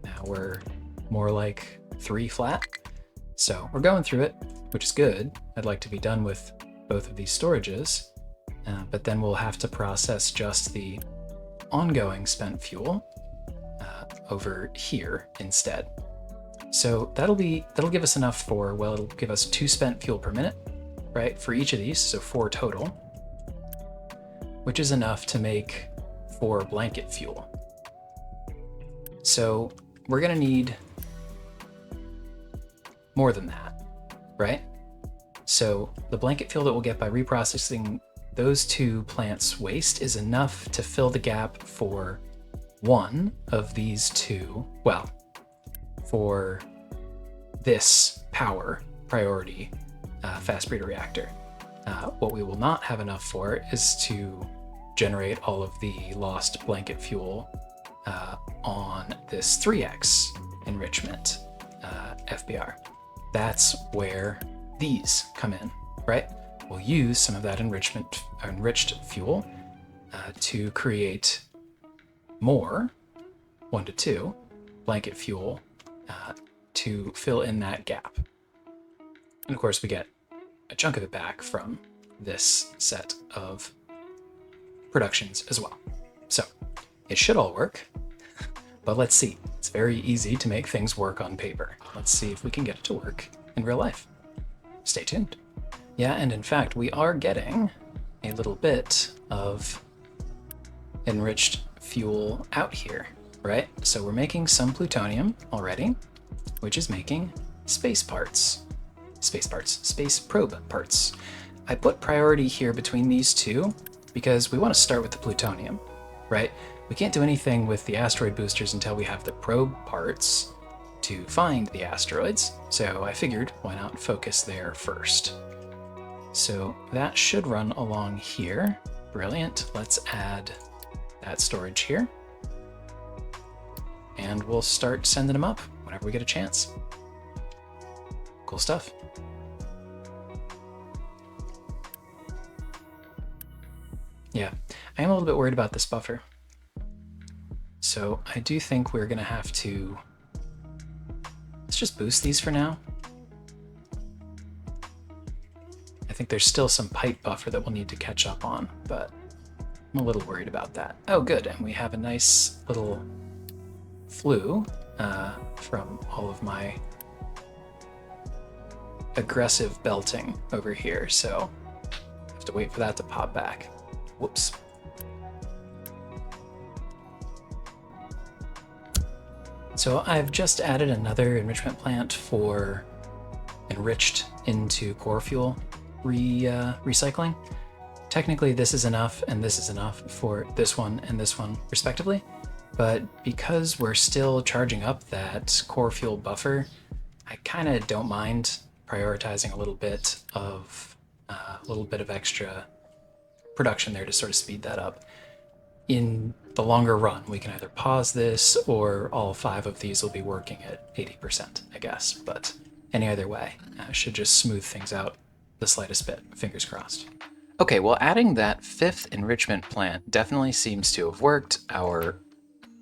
now we're more like 3 flat. So we're going through it, which is good. I'd like to be done with both of these storages, but then we'll have to process just the ongoing spent fuel over here instead. So that'll give us enough for, well, it'll give us 2 spent fuel per minute, right, for each of these, so 4 total, which is enough to make 4 blanket fuel. So we're gonna need more than that, right? So the blanket fuel that we'll get by reprocessing those 2 plants' waste is enough to fill the gap for one of these 2, well, for this power priority Fast Breeder Reactor. What we will not have enough for is to generate all of the lost blanket fuel on this 3x enrichment FBR. That's where these come in, right? We'll use some of that enriched fuel to create more 1 to 2 blanket fuel to fill in that gap. And of course we get a chunk of it back from this set of productions as well. So it should all work, but let's see. It's very easy to make things work on paper. Let's see if we can get it to work in real life. Stay tuned. Yeah, and in fact, we are getting a little bit of enriched fuel out here, right? So we're making some plutonium already, which is making space probe parts. I put priority here between these 2 because we want to start with the plutonium, right? We can't do anything with the asteroid boosters until we have the probe parts to find the asteroids. So I figured, why not focus there first? So that should run along here. Brilliant. Let's add that storage here. And we'll start sending them up whenever we get a chance. Cool stuff. Yeah, I am a little bit worried about this buffer. So I do think we're gonna have to, let's just boost these for now. I think there's still some pipe buffer that we'll need to catch up on, but I'm a little worried about that. Oh, good, and we have a nice little flue from all of my aggressive belting over here, so I have to wait for that to pop back. Whoops. So I've just added another enrichment plant for enriched into core fuel recycling. Technically this is enough and this is enough for this one and this one respectively, but because we're still charging up that core fuel buffer, I kind of don't mind prioritizing a little bit of extra production there to sort of speed that up. In the longer run, we can either pause this or all 5 of these will be working at 80%, I guess. But any other way, should just smooth things out the slightest bit, fingers crossed. Okay, well, adding that 5th enrichment plant definitely seems to have worked. Our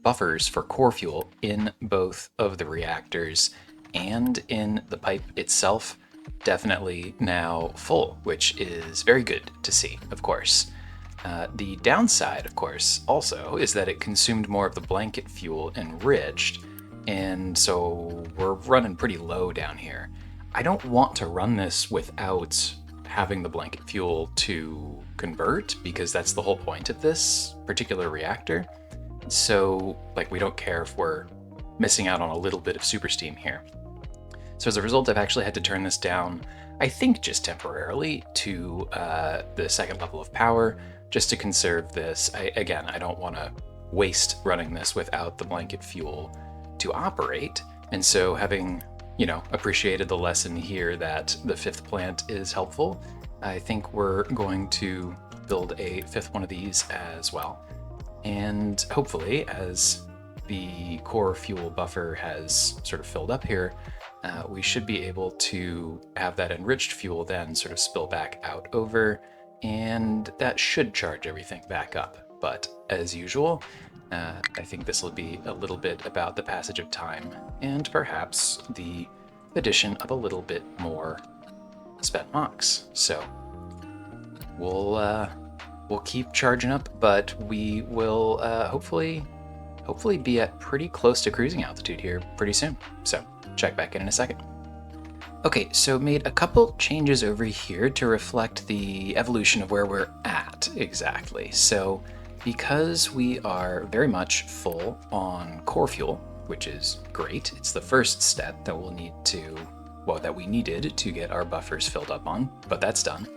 buffers for core fuel in both of the reactors and in the pipe itself definitely now full, which is very good to see, of course. The downside, of course, also is that it consumed more of the blanket fuel enriched, and so we're running pretty low down here. I don't want to run this without having the blanket fuel to convert, because that's the whole point of this particular reactor. So, like, we don't care if we're missing out on a little bit of super steam here. So as a result, I've actually had to turn this down, I think just temporarily, to the 2nd level of power, just to conserve this. Again, I don't want to waste running this without the blanket fuel to operate. And so having, appreciated the lesson here that the 5th plant is helpful, I think we're going to build a 5th one of these as well. And hopefully, as the core fuel buffer has sort of filled up here, we should be able to have that enriched fuel then sort of spill back out over, and that should charge everything back up. But as usual, I think this will be a little bit about the passage of time and perhaps the addition of a little bit more spent mox. So we'll keep charging up, but we will hopefully be at pretty close to cruising altitude here pretty soon. So check back in a second. Okay, so made a couple changes over here to reflect the evolution of where we're at exactly. So because we are very much full on core fuel, which is great, it's the first step that we needed to get our buffers filled up on, but that's done.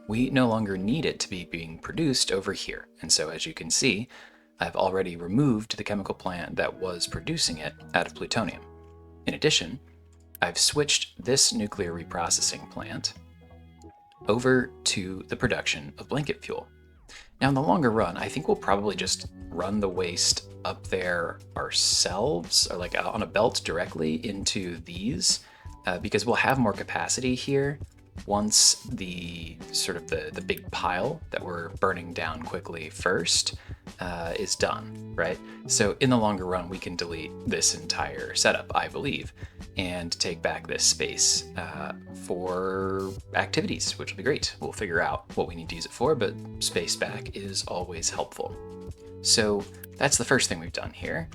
We no longer need it to be being produced over here. And so as you can see, I've already removed the chemical plant that was producing it out of plutonium. In addition, I've switched this nuclear reprocessing plant over to the production of blanket fuel. Now, in the longer run, I think we'll probably just run the waste up there ourselves, or like on a belt directly into these, because we'll have more capacity here once the big pile that we're burning down quickly first is done, right? So in the longer run, we can delete this entire setup, I believe, and take back this space for activities, which will be great. We'll figure out what we need to use it for, but space back is always helpful. So that's the first thing we've done here.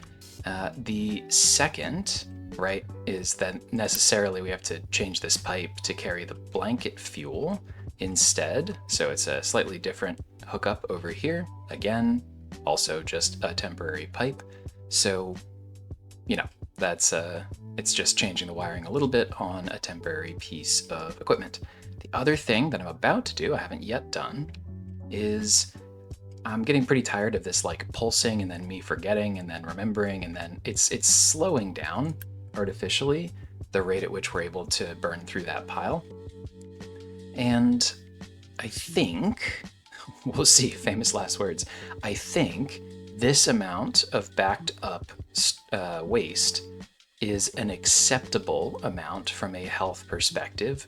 The second, right, is that necessarily we have to change this pipe to carry the blanket fuel instead. So it's a slightly different hookup over here. Again, also just a temporary pipe. So, that's it's just changing the wiring a little bit on a temporary piece of equipment. The other thing that I'm about to do, I haven't yet done, is I'm getting pretty tired of this like pulsing and then me forgetting and then remembering, and then it's slowing down artificially the rate at which we're able to burn through that pile. And I think, we'll see, famous last words, I think this amount of backed up waste is an acceptable amount from a health perspective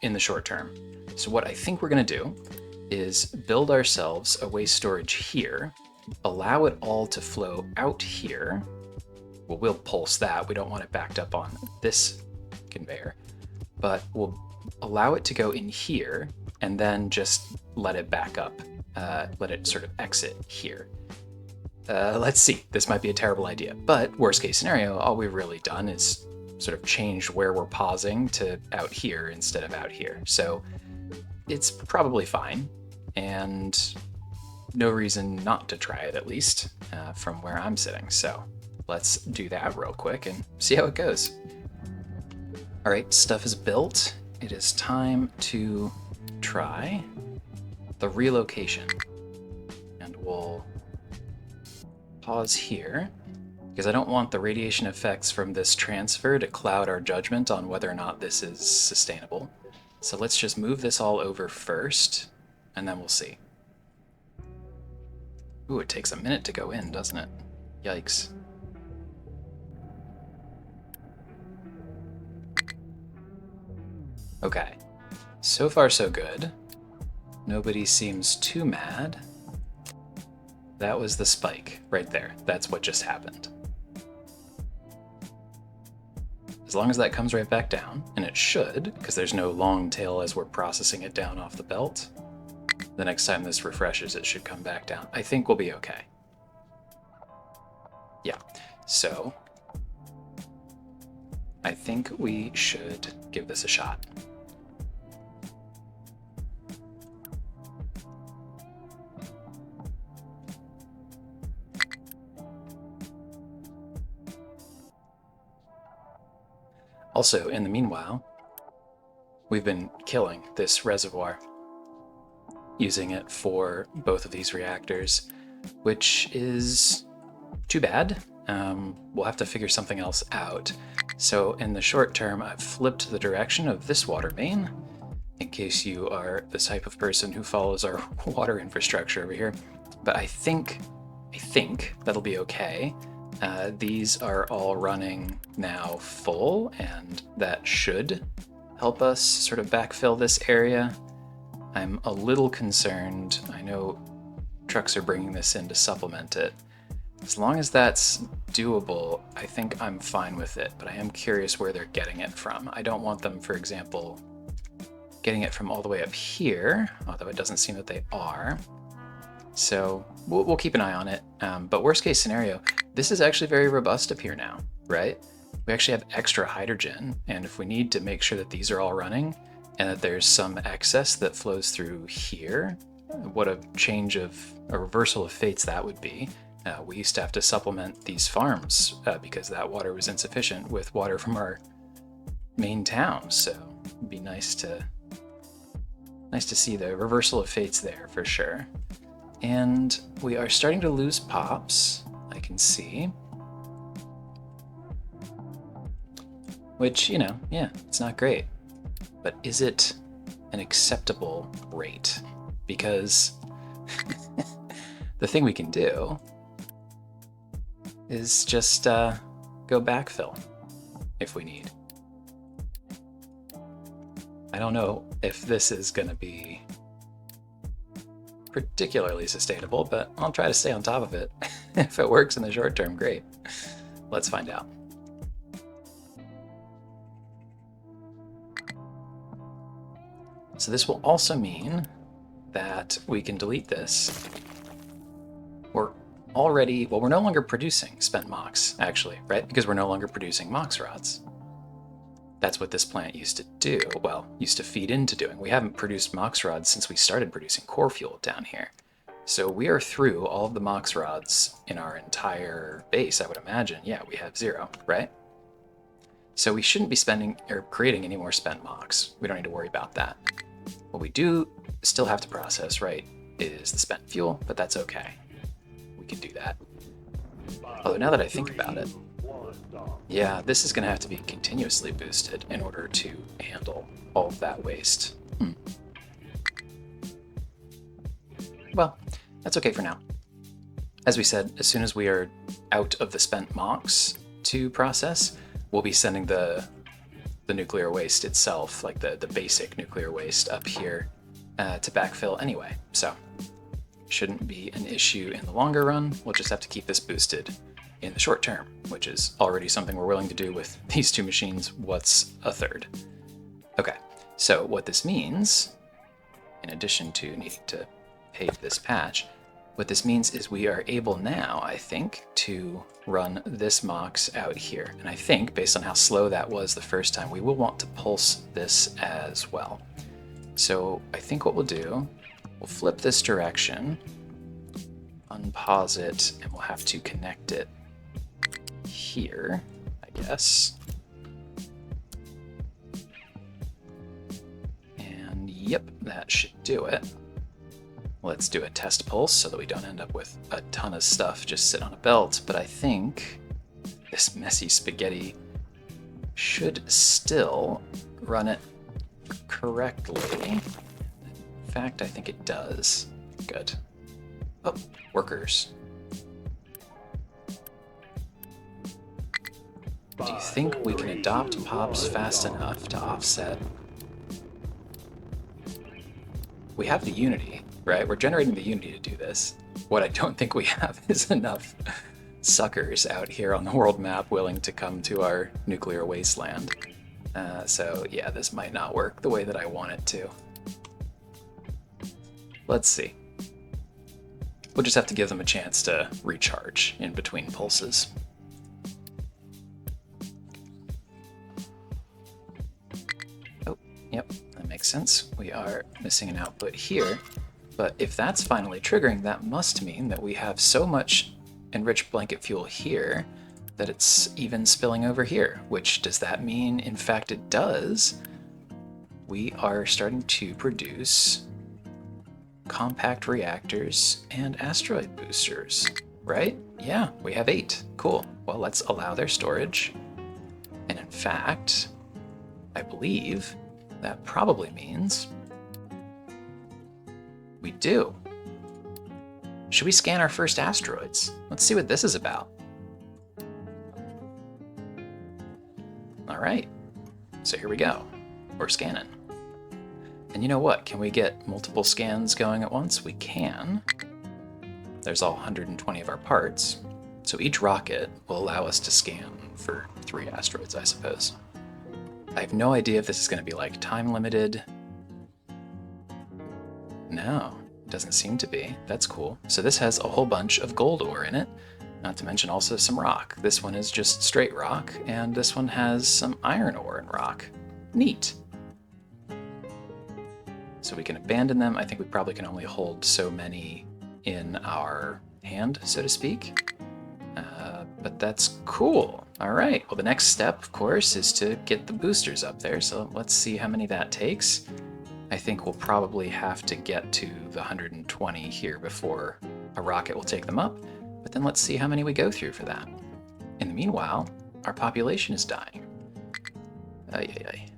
in the short term. So what I think we're going to do is build ourselves a waste storage here, allow it all to flow out here. Well, we'll pulse that. We don't want it backed up on this conveyor, but we'll allow it to go in here and then just let it back up, let it sort of exit here. Let's see, this might be a terrible idea, but worst case scenario, all we've really done is sort of changed where we're pausing to out here instead of out here. So it's probably fine, and no reason not to try it, at least from where I'm sitting. So let's do that real quick and see how it goes. All right, stuff is built. It is time to try the relocation. And we'll pause here because I don't want the radiation effects from this transfer to cloud our judgment on whether or not this is sustainable. So let's just move this all over first, and then we'll see. Ooh, it takes a minute to go in, doesn't it? Yikes. Okay, so far so good. Nobody seems too mad. That was the spike right there. That's what just happened. As long as that comes right back down, and it should, because there's no long tail as we're processing it down off the belt, the next time this refreshes, it should come back down. I think we'll be okay. Yeah, so I think we should give this a shot. Also, in the meanwhile, we've been killing this reservoir, using it for both of these reactors, which is too bad. We'll have to figure something else out. So in the short term, I've flipped the direction of this water main, in case you are the type of person who follows our water infrastructure over here. But I think that'll be okay. These are all running now full, and that should help us sort of backfill this area. I'm a little concerned. I know trucks are bringing this in to supplement it. As long as that's doable, I think I'm fine with it, but I am curious where they're getting it from. I don't want them, for example, getting it from all the way up here, although it doesn't seem that they are. So we'll keep an eye on it. But worst case scenario, this is actually very robust up here now, right? We actually have extra hydrogen, and if we need to make sure that these are all running and that there's some excess that flows through here, what a reversal of fates that would be. We used to have to supplement these farms because that water was insufficient with water from our main town. So it'd be nice to see the reversal of fates there for sure. And we are starting to lose pops, I can see. Which, yeah, it's not great. But is it an acceptable rate? Because the thing we can do is just go backfill if we need. I don't know if this is going to be particularly sustainable, but I'll try to stay on top of it. If it works in the short term, great. Let's find out. So this will also mean that we can delete this. We're no longer producing spent mox, actually, right? Because we're no longer producing mox rods. That's what this plant used to do, used to feed into doing. We haven't produced mox rods since we started producing core fuel down here. So we are through all of the mox rods in our entire base, I would imagine. Yeah, we have 0, right? So we shouldn't be spending or creating any more spent mox. We don't need to worry about that. What we do still have to process, right, is the spent fuel, but that's okay. We can do that. Although now that I think about it, yeah, this is going to have to be continuously boosted in order to handle all of that waste. Well, that's okay for now. As we said, as soon as we are out of the spent mox to process, we'll be sending the nuclear waste itself, like the basic nuclear waste, up here to backfill anyway. So shouldn't be an issue in the longer run. We'll just have to keep this boosted in the short term, which is already something we're willing to do with these two machines. What's a third? Okay, so what this means, in addition to needing to pave this patch, what this means is we are able now, I think, to run this mox out here. And I think, based on how slow that was the first time, we will want to pulse this as well. So I think what we'll do, we'll flip this direction, unpause it, and we'll have to connect it here, I guess. And yep, that should do it. Let's do a test pulse so that we don't end up with a ton of stuff just sit on a belt, but I think this messy spaghetti should still run it correctly. In fact, I think it does. Good. Oh, workers. Do you think we can adopt pops fast enough to offset? We have the Unity, right? We're generating the Unity to do this. What I don't think we have is enough suckers out here on the world map willing to come to our nuclear wasteland. So yeah, this might not work the way that I want it to. Let's see. We'll just have to give them a chance to recharge in between pulses. Oh, yep, that makes sense. We are missing an output here, but if that's finally triggering, that must mean that we have so much enriched blanket fuel here that it's even spilling over here, which does that mean, in fact, it does. We are starting to produce compact reactors and asteroid boosters, right? Yeah, we have 8. Cool. Well, let's allow their storage. And in fact, I believe that probably means we do. Should we scan our first asteroids? Let's see what this is about. All right, so here we go. We're scanning. And you know what? Can we get multiple scans going at once? We can. There's all 120 of our parts. So each rocket will allow us to scan for 3 asteroids, I suppose. I have no idea if this is going to be like time limited. No, it doesn't seem to be. That's cool. So this has a whole bunch of gold ore in it, not to mention also some rock. This one is just straight rock, and this one has some iron ore and rock. Neat. So we can abandon them. I think we probably can only hold so many in our hand, so to speak. But that's cool. All right, well, the next step, of course, is to get the boosters up there. So let's see how many that takes. I think we'll probably have to get to the 120 here before a rocket will take them up. But then let's see how many we go through for that. In the meanwhile, our population is dying.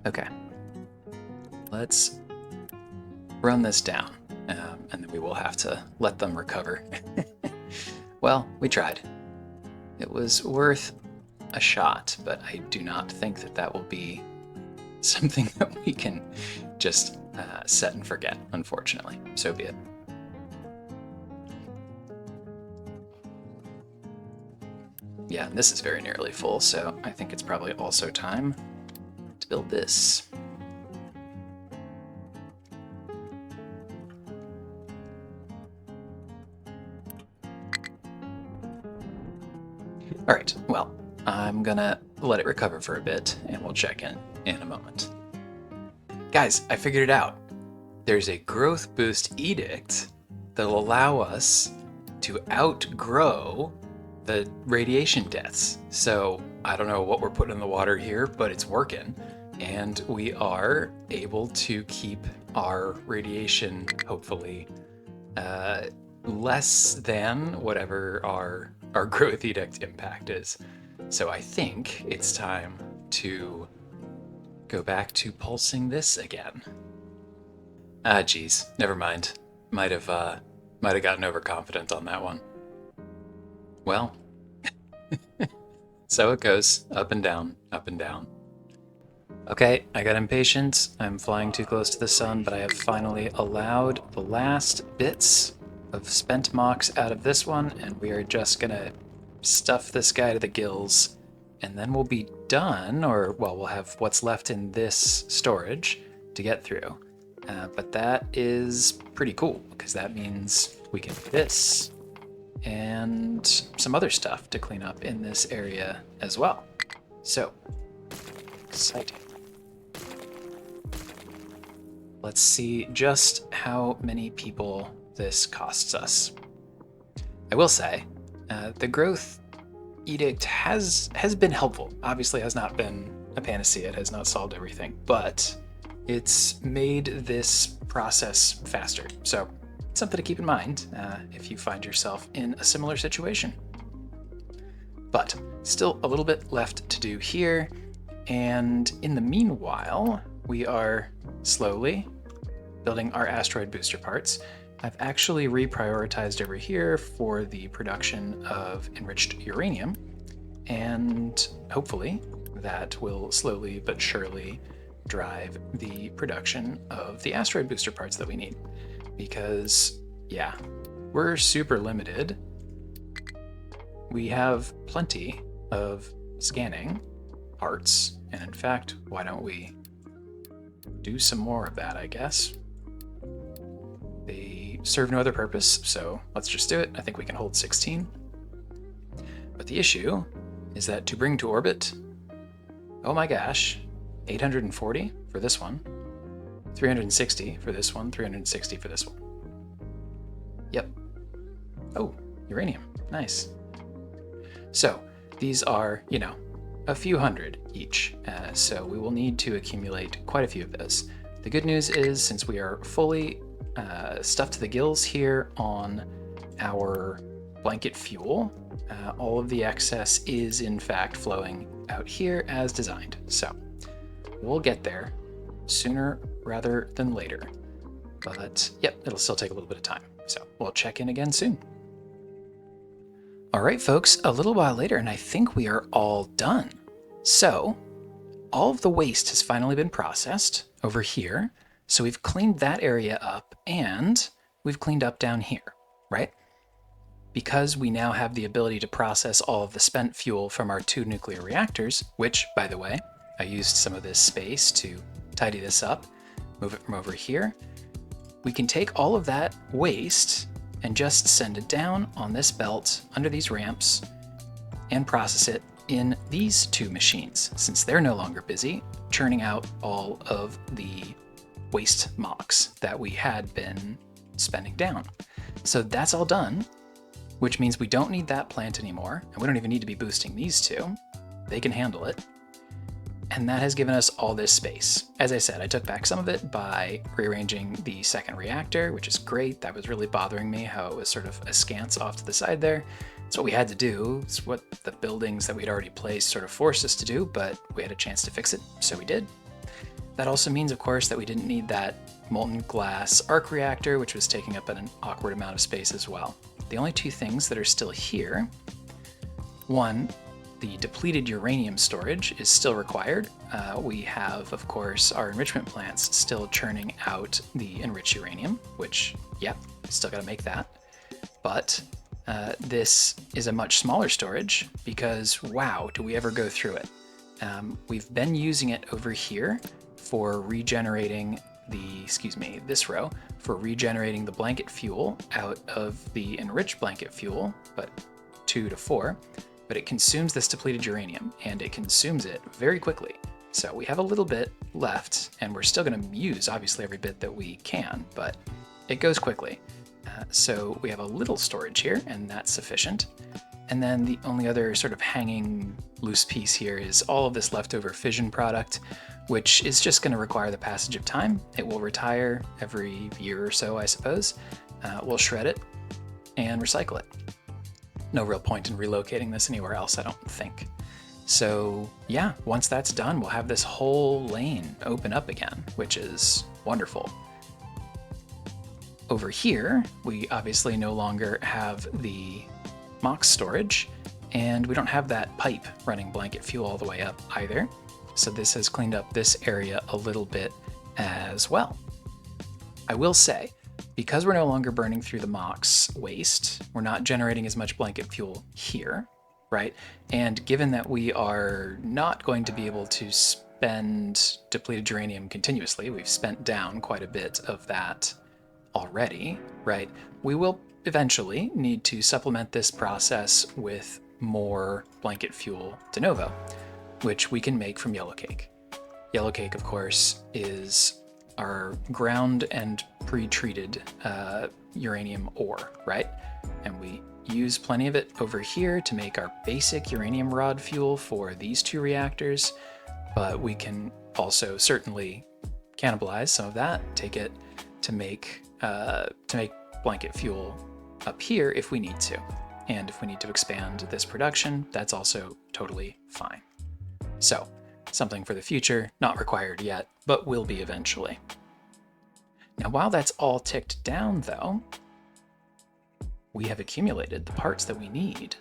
Okay. Let's run this down, and then we will have to let them recover. Well, we tried. It was worth a shot, but I do not think that that will be something that we can just set and forget, unfortunately. So be it. Yeah, and this is very nearly full, so I think it's probably also time to build this. All right, well, I'm gonna let it recover for a bit, and we'll check in a moment. Guys, I figured it out. There's a growth boost edict that'll allow us to outgrow the radiation deaths. So I don't know what we're putting in the water here, but it's working. And we are able to keep our radiation, hopefully, less than whatever our growth edict impact is. So I think it's time to go back to pulsing this again. Ah, geez, never mind. Might have gotten overconfident on that one. Well, so it goes, up and down, up and down. Okay, I got impatient. I'm flying too close to the sun, but I have finally allowed the last bits of spent mox out of this one, and we are just gonna stuff this guy to the gills, and then we'll be done, or, well, we'll have what's left in this storage to get through. But that is pretty cool, because that means we can do this and some other stuff to clean up in this area as well. So, exciting. Let's see just how many people this costs us. I will say, the growth edict has been helpful. Obviously has not been a panacea, it has not solved everything, but it's made this process faster. So something to keep in mind if you find yourself in a similar situation. But still a little bit left to do here. And in the meanwhile, we are slowly building our asteroid booster parts. I've actually reprioritized over here for the production of enriched uranium, and hopefully that will slowly but surely drive the production of the asteroid booster parts that we need. Because, yeah, we're super limited. We have plenty of scanning parts, and in fact, why don't we do some more of that, I guess. They serve no other purpose, so let's just do it. I think we can hold 16. But the issue is that to bring to orbit, oh my gosh, 840 for this one, 360 for this one, 360 for this one. Yep. Oh, uranium. Nice. So these are, you know, a few hundred each, so we will need to accumulate quite a few of those. The good news is, since we are fully stuffed to the gills here on our blanket fuel, all of the excess is in fact flowing out here as designed. So we'll get there sooner rather than later. But yep, it'll still take a little bit of time. So we'll check in again soon. All right, folks, a little while later, and I think we are all done. So all of the waste has finally been processed over here. So we've cleaned that area up, and we've cleaned up down here, right? Because we now have the ability to process all of the spent fuel from our 2 nuclear reactors, which, by the way, I used some of this space to tidy this up, move it from over here. We can take all of that waste and just send it down on this belt under these ramps and process it in these 2 machines, since they're no longer busy churning out all of the waste mocks that we had been spending down. So that's all done, which means we don't need that plant anymore, and we don't even need to be boosting these 2. They can handle it. And that has given us all this space. As I said, I took back some of it by rearranging the 2nd reactor, which is great. That was really bothering me, how it was sort of askance off to the side there. It's what we had to do. It's what the buildings that we'd already placed sort of forced us to do, but we had a chance to fix it, so we did. That also means, of course, that we didn't need that molten glass arc reactor, which was taking up an awkward amount of space as well. The only 2 things that are still here, one, the depleted uranium storage is still required. We have, of course, our enrichment plants still churning out the enriched uranium, which, yep, still gotta make that. But this is a much smaller storage because, wow, do we ever go through it. We've been using it over here for regenerating this row, for regenerating the blanket fuel out of the enriched blanket fuel, but 2 to 4. But it consumes this depleted uranium, and it consumes it very quickly. So we have a little bit left, and we're still going to use, obviously, every bit that we can, but it goes quickly. So we have a little storage here, and that's sufficient. And then the only other sort of hanging loose piece here is all of this leftover fission product, which is just going to require the passage of time. It will retire every year or so, I suppose. We'll shred it and recycle it. No real point in relocating this anywhere else, I don't think. So yeah, once that's done, we'll have this whole lane open up again, which is wonderful. Over here, we obviously no longer have the MOX storage, and we don't have that pipe running blanket fuel all the way up either. So this has cleaned up this area a little bit as well. I will say, because we're no longer burning through the MOX waste, we're not generating as much blanket fuel here, right? And given that we are not going to be able to spend depleted uranium continuously, we've spent down quite a bit of that already, right? We will eventually need to supplement this process with more blanket fuel de novo, which we can make from yellow cake. Yellow cake, of course, is our ground and pre-treated uranium ore, right? and we use plenty of it over here to make our basic uranium rod fuel for these 2 reactors, but we can also certainly cannibalize some of that, take it to make blanket fuel up here if we need to. And if we need to expand this production, that's also totally fine. So, something for the future, not required yet, but will be eventually. Now, while that's all ticked down though, we have accumulated the parts that we need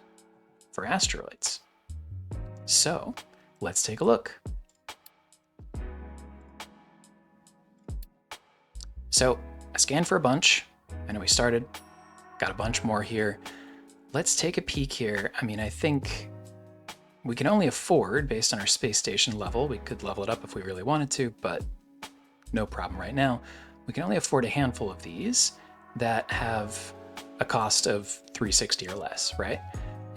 for asteroids. So, let's take a look. So, I scanned for a bunch. I know we started, got a bunch more here. Let's take a peek here. I mean, I think we can only afford, based on our space station level, we could level it up if we really wanted to, but no problem right now. We can only afford a handful of these that have a cost of 360 or less, right?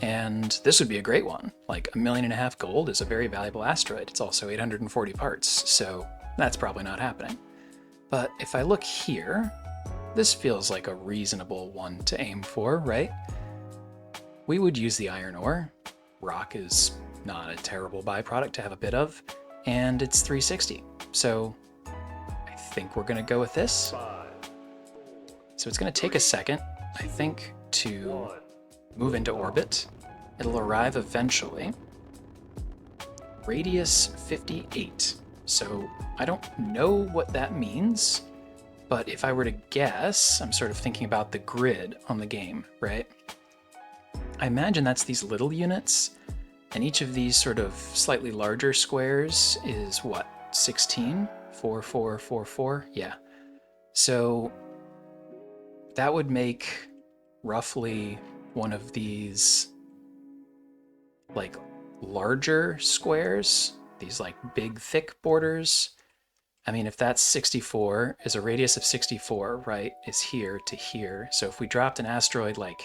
And this would be a great one. Like $1.5 million gold is a very valuable asteroid. It's also 840 parts, so that's probably not happening. But if I look here, this feels like a reasonable one to aim for, right? We would use the iron ore. Rock is not a terrible byproduct to have a bit of, and it's 360. So I think we're gonna go with this. So it's gonna take a second, I think, to move into orbit. It'll arrive eventually. Radius 58. So I don't know what that means, but if I were to guess, I'm sort of thinking about the grid on the game, right? I imagine that's these little units, and each of these sort of slightly larger squares is what, 16? 4, 4, 4, 4? Yeah. So that would make roughly one of these like larger squares, these like big thick borders. I mean, if that's 64, is a radius of 64, right, is here to here. So if we dropped an asteroid like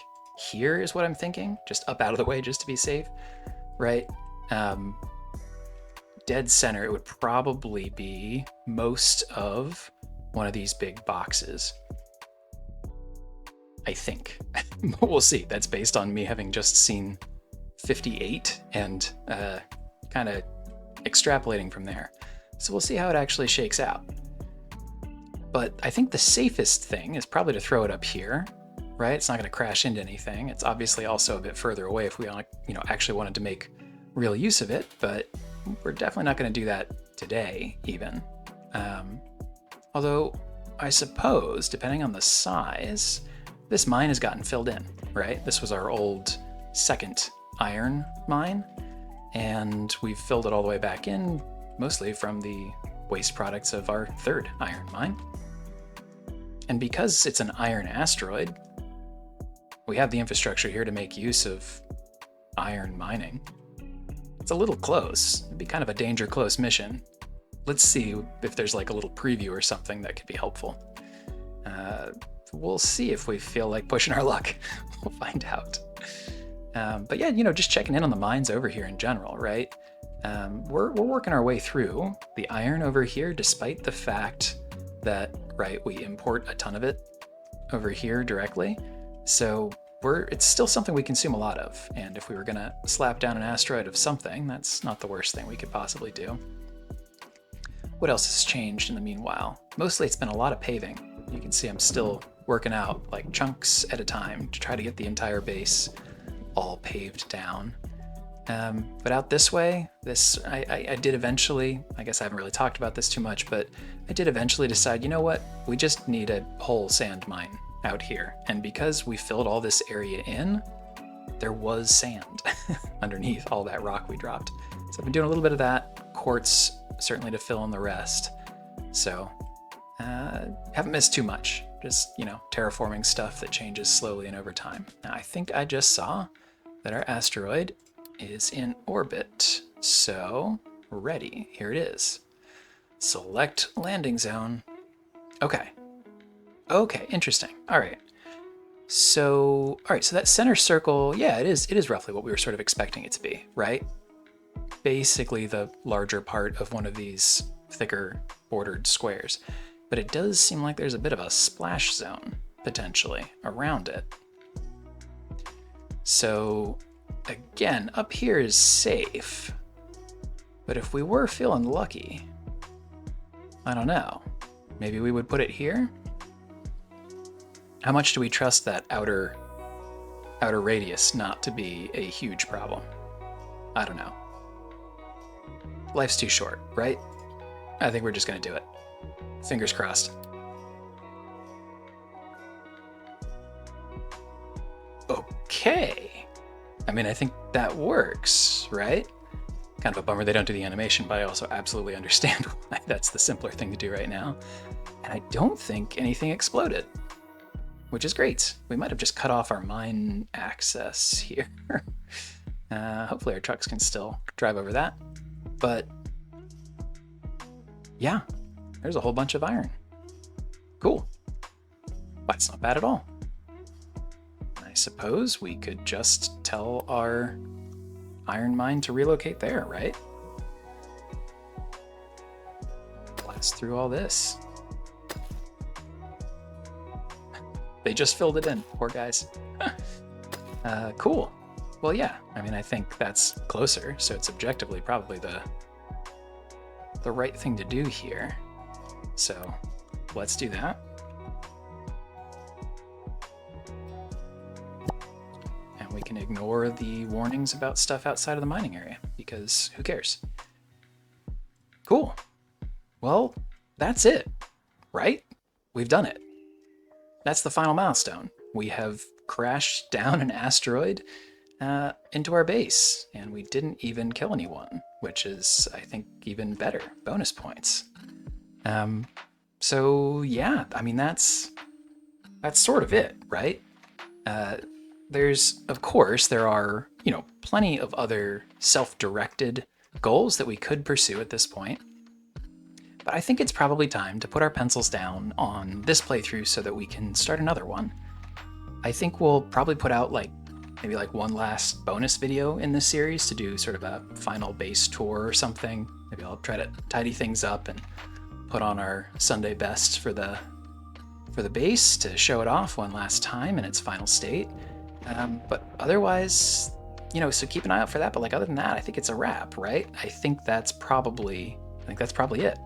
here is what I'm thinking, just up out of the way just to be safe, right? Dead center, it would probably be most of one of these big boxes. I think. We'll see. That's based on me having just seen 58 and kind of extrapolating from there. So we'll see how it actually shakes out. But I think the safest thing is probably to throw it up here, right? It's not going to crash into anything. It's obviously also a bit further away if we actually wanted to make real use of it, but we're definitely not going to do that today even. Although I suppose, depending on the size, this mine has gotten filled in, right? This was our old second iron mine, and we've filled it all the way back in, mostly from the waste products of our third iron mine. And because it's an iron asteroid, we have the infrastructure here to make use of iron mining. It's a little close. It'd be kind of a danger close mission. Let's see if there's like a little preview or something that could be helpful. We'll see if we feel like pushing our luck. We'll find out. But yeah, just checking in on the mines over here in general, right? We're working our way through the iron over here, despite the fact that, right, we import a ton of it over here directly. So it's still something we consume a lot of. And if we were gonna slap down an asteroid of something, that's not the worst thing we could possibly do. What else has changed in the meanwhile? Mostly it's been a lot of paving. You can see I'm still working out like chunks at a time to try to get the entire base all paved down. But out this way, I did eventually, I guess I haven't really talked about this too much, but I did eventually decide, you know what, we just need a whole sand mine out here. And because we filled all this area in, there was sand underneath all that rock we dropped. So I've been doing a little bit of that, quartz certainly to fill in the rest. So haven't missed too much, just, terraforming stuff that changes slowly and over time. Now I think I just saw that our asteroid is in orbit. So we're ready. Here it is. Select landing zone. Okay, interesting. All right. So that center circle, yeah, it is roughly what we were sort of expecting it to be, right? Basically the larger part of one of these thicker bordered squares. But it does seem like there's a bit of a splash zone, potentially, around it. So again, up here is safe. But if we were feeling lucky, I don't know, maybe we would put it here? How much do we trust that outer radius not to be a huge problem? I don't know. Life's too short, right? I think we're just gonna do it. Fingers crossed. Okay. I mean, I think that works, right? Kind of a bummer they don't do the animation, but I also absolutely understand why that's the simpler thing to do right now. And I don't think anything exploded, which is great. We might have just cut off our mine access here. Hopefully our trucks can still drive over that. But yeah, there's a whole bunch of iron. Cool. That's not bad at all. I suppose we could just tell our iron mine to relocate there, right? Blast through all this. They just filled it in, poor guys. Cool. Well, yeah, I mean, I think that's closer, so it's objectively probably the right thing to do here. So let's do that. And we can ignore the warnings about stuff outside of the mining area, because who cares? Cool. Well, that's it, right? We've done it. That's the final milestone. We have crashed down an asteroid into our base, and we didn't even kill anyone, which is, I think, even better. Bonus points. So yeah, I mean, that's sort of it, right? Of course, there are, plenty of other self-directed goals that we could pursue at this point. But I think it's probably time to put our pencils down on this playthrough so that we can start another one. I think we'll probably put out maybe one last bonus video in this series to do sort of a final base tour or something. Maybe I'll try to tidy things up and put on our Sunday best for the base to show it off one last time in its final state. But otherwise, so keep an eye out for that. But other than that, I think it's a wrap, right? I think that's probably it.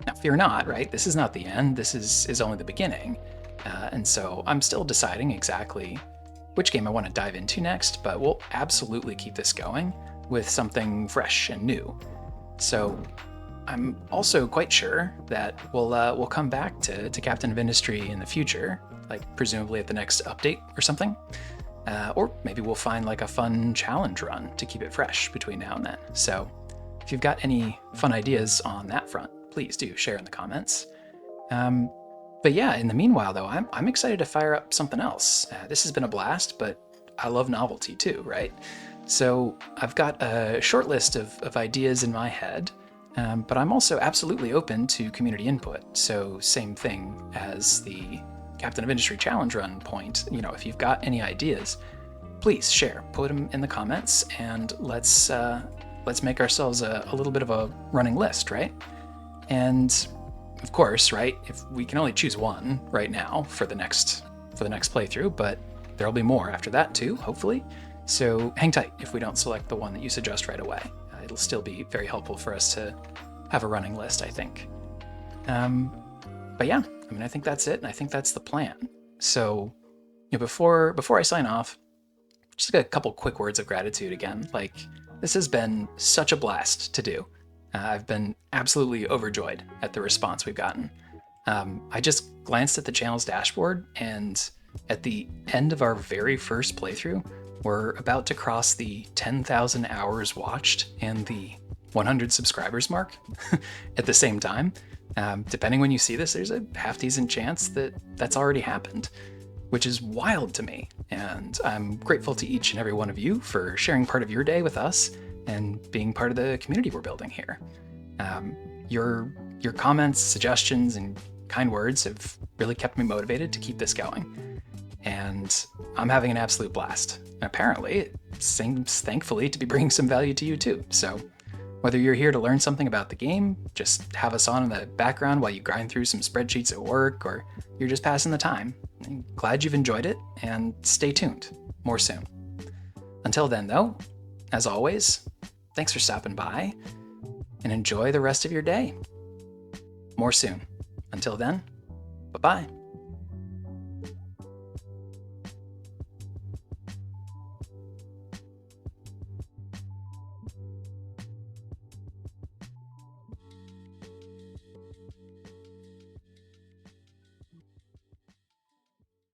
Now, fear not, right? This is not the end. This is only the beginning. And so I'm still deciding exactly which game I want to dive into next, but we'll absolutely keep this going with something fresh and new. So I'm also quite sure that we'll come back to Captain of Industry in the future, presumably at the next update or something. Or maybe we'll find a fun challenge run to keep it fresh between now and then. So if you've got any fun ideas on that front, please do share in the comments. But yeah, in the meanwhile, though, I'm excited to fire up something else. This has been a blast, but I love novelty too, right? So I've got a short list of ideas in my head, but I'm also absolutely open to community input. So same thing as the Captain of Industry challenge run point. If you've got any ideas, please share, put them in the comments, and let's make ourselves a little bit of a running list, right? And of course, right, if we can only choose one right now for the next playthrough, but there'll be more after that too, hopefully. So hang tight if we don't select the one that you suggest right away. It'll still be very helpful for us to have a running list, I think. But yeah, I mean, I think that's it, and I think that's the plan. So, before I sign off, just a couple quick words of gratitude again. This has been such a blast to do. I've been absolutely overjoyed at the response we've gotten. I just glanced at the channel's dashboard, and at the end of our very first playthrough, we're about to cross the 10,000 hours watched and the 100 subscribers mark at the same time. Depending when you see this, there's a half-decent chance that that's already happened, which is wild to me. And I'm grateful to each and every one of you for sharing part of your day with us and being part of the community we're building here. Your comments, suggestions, and kind words have really kept me motivated to keep this going. And I'm having an absolute blast. And apparently, it seems thankfully to be bringing some value to you too. So whether you're here to learn something about the game, just have us on in the background while you grind through some spreadsheets at work, or you're just passing the time, I'm glad you've enjoyed it, and stay tuned. More soon. Until then, though, as always, thanks for stopping by and enjoy the rest of your day. More soon. Until then, bye-bye.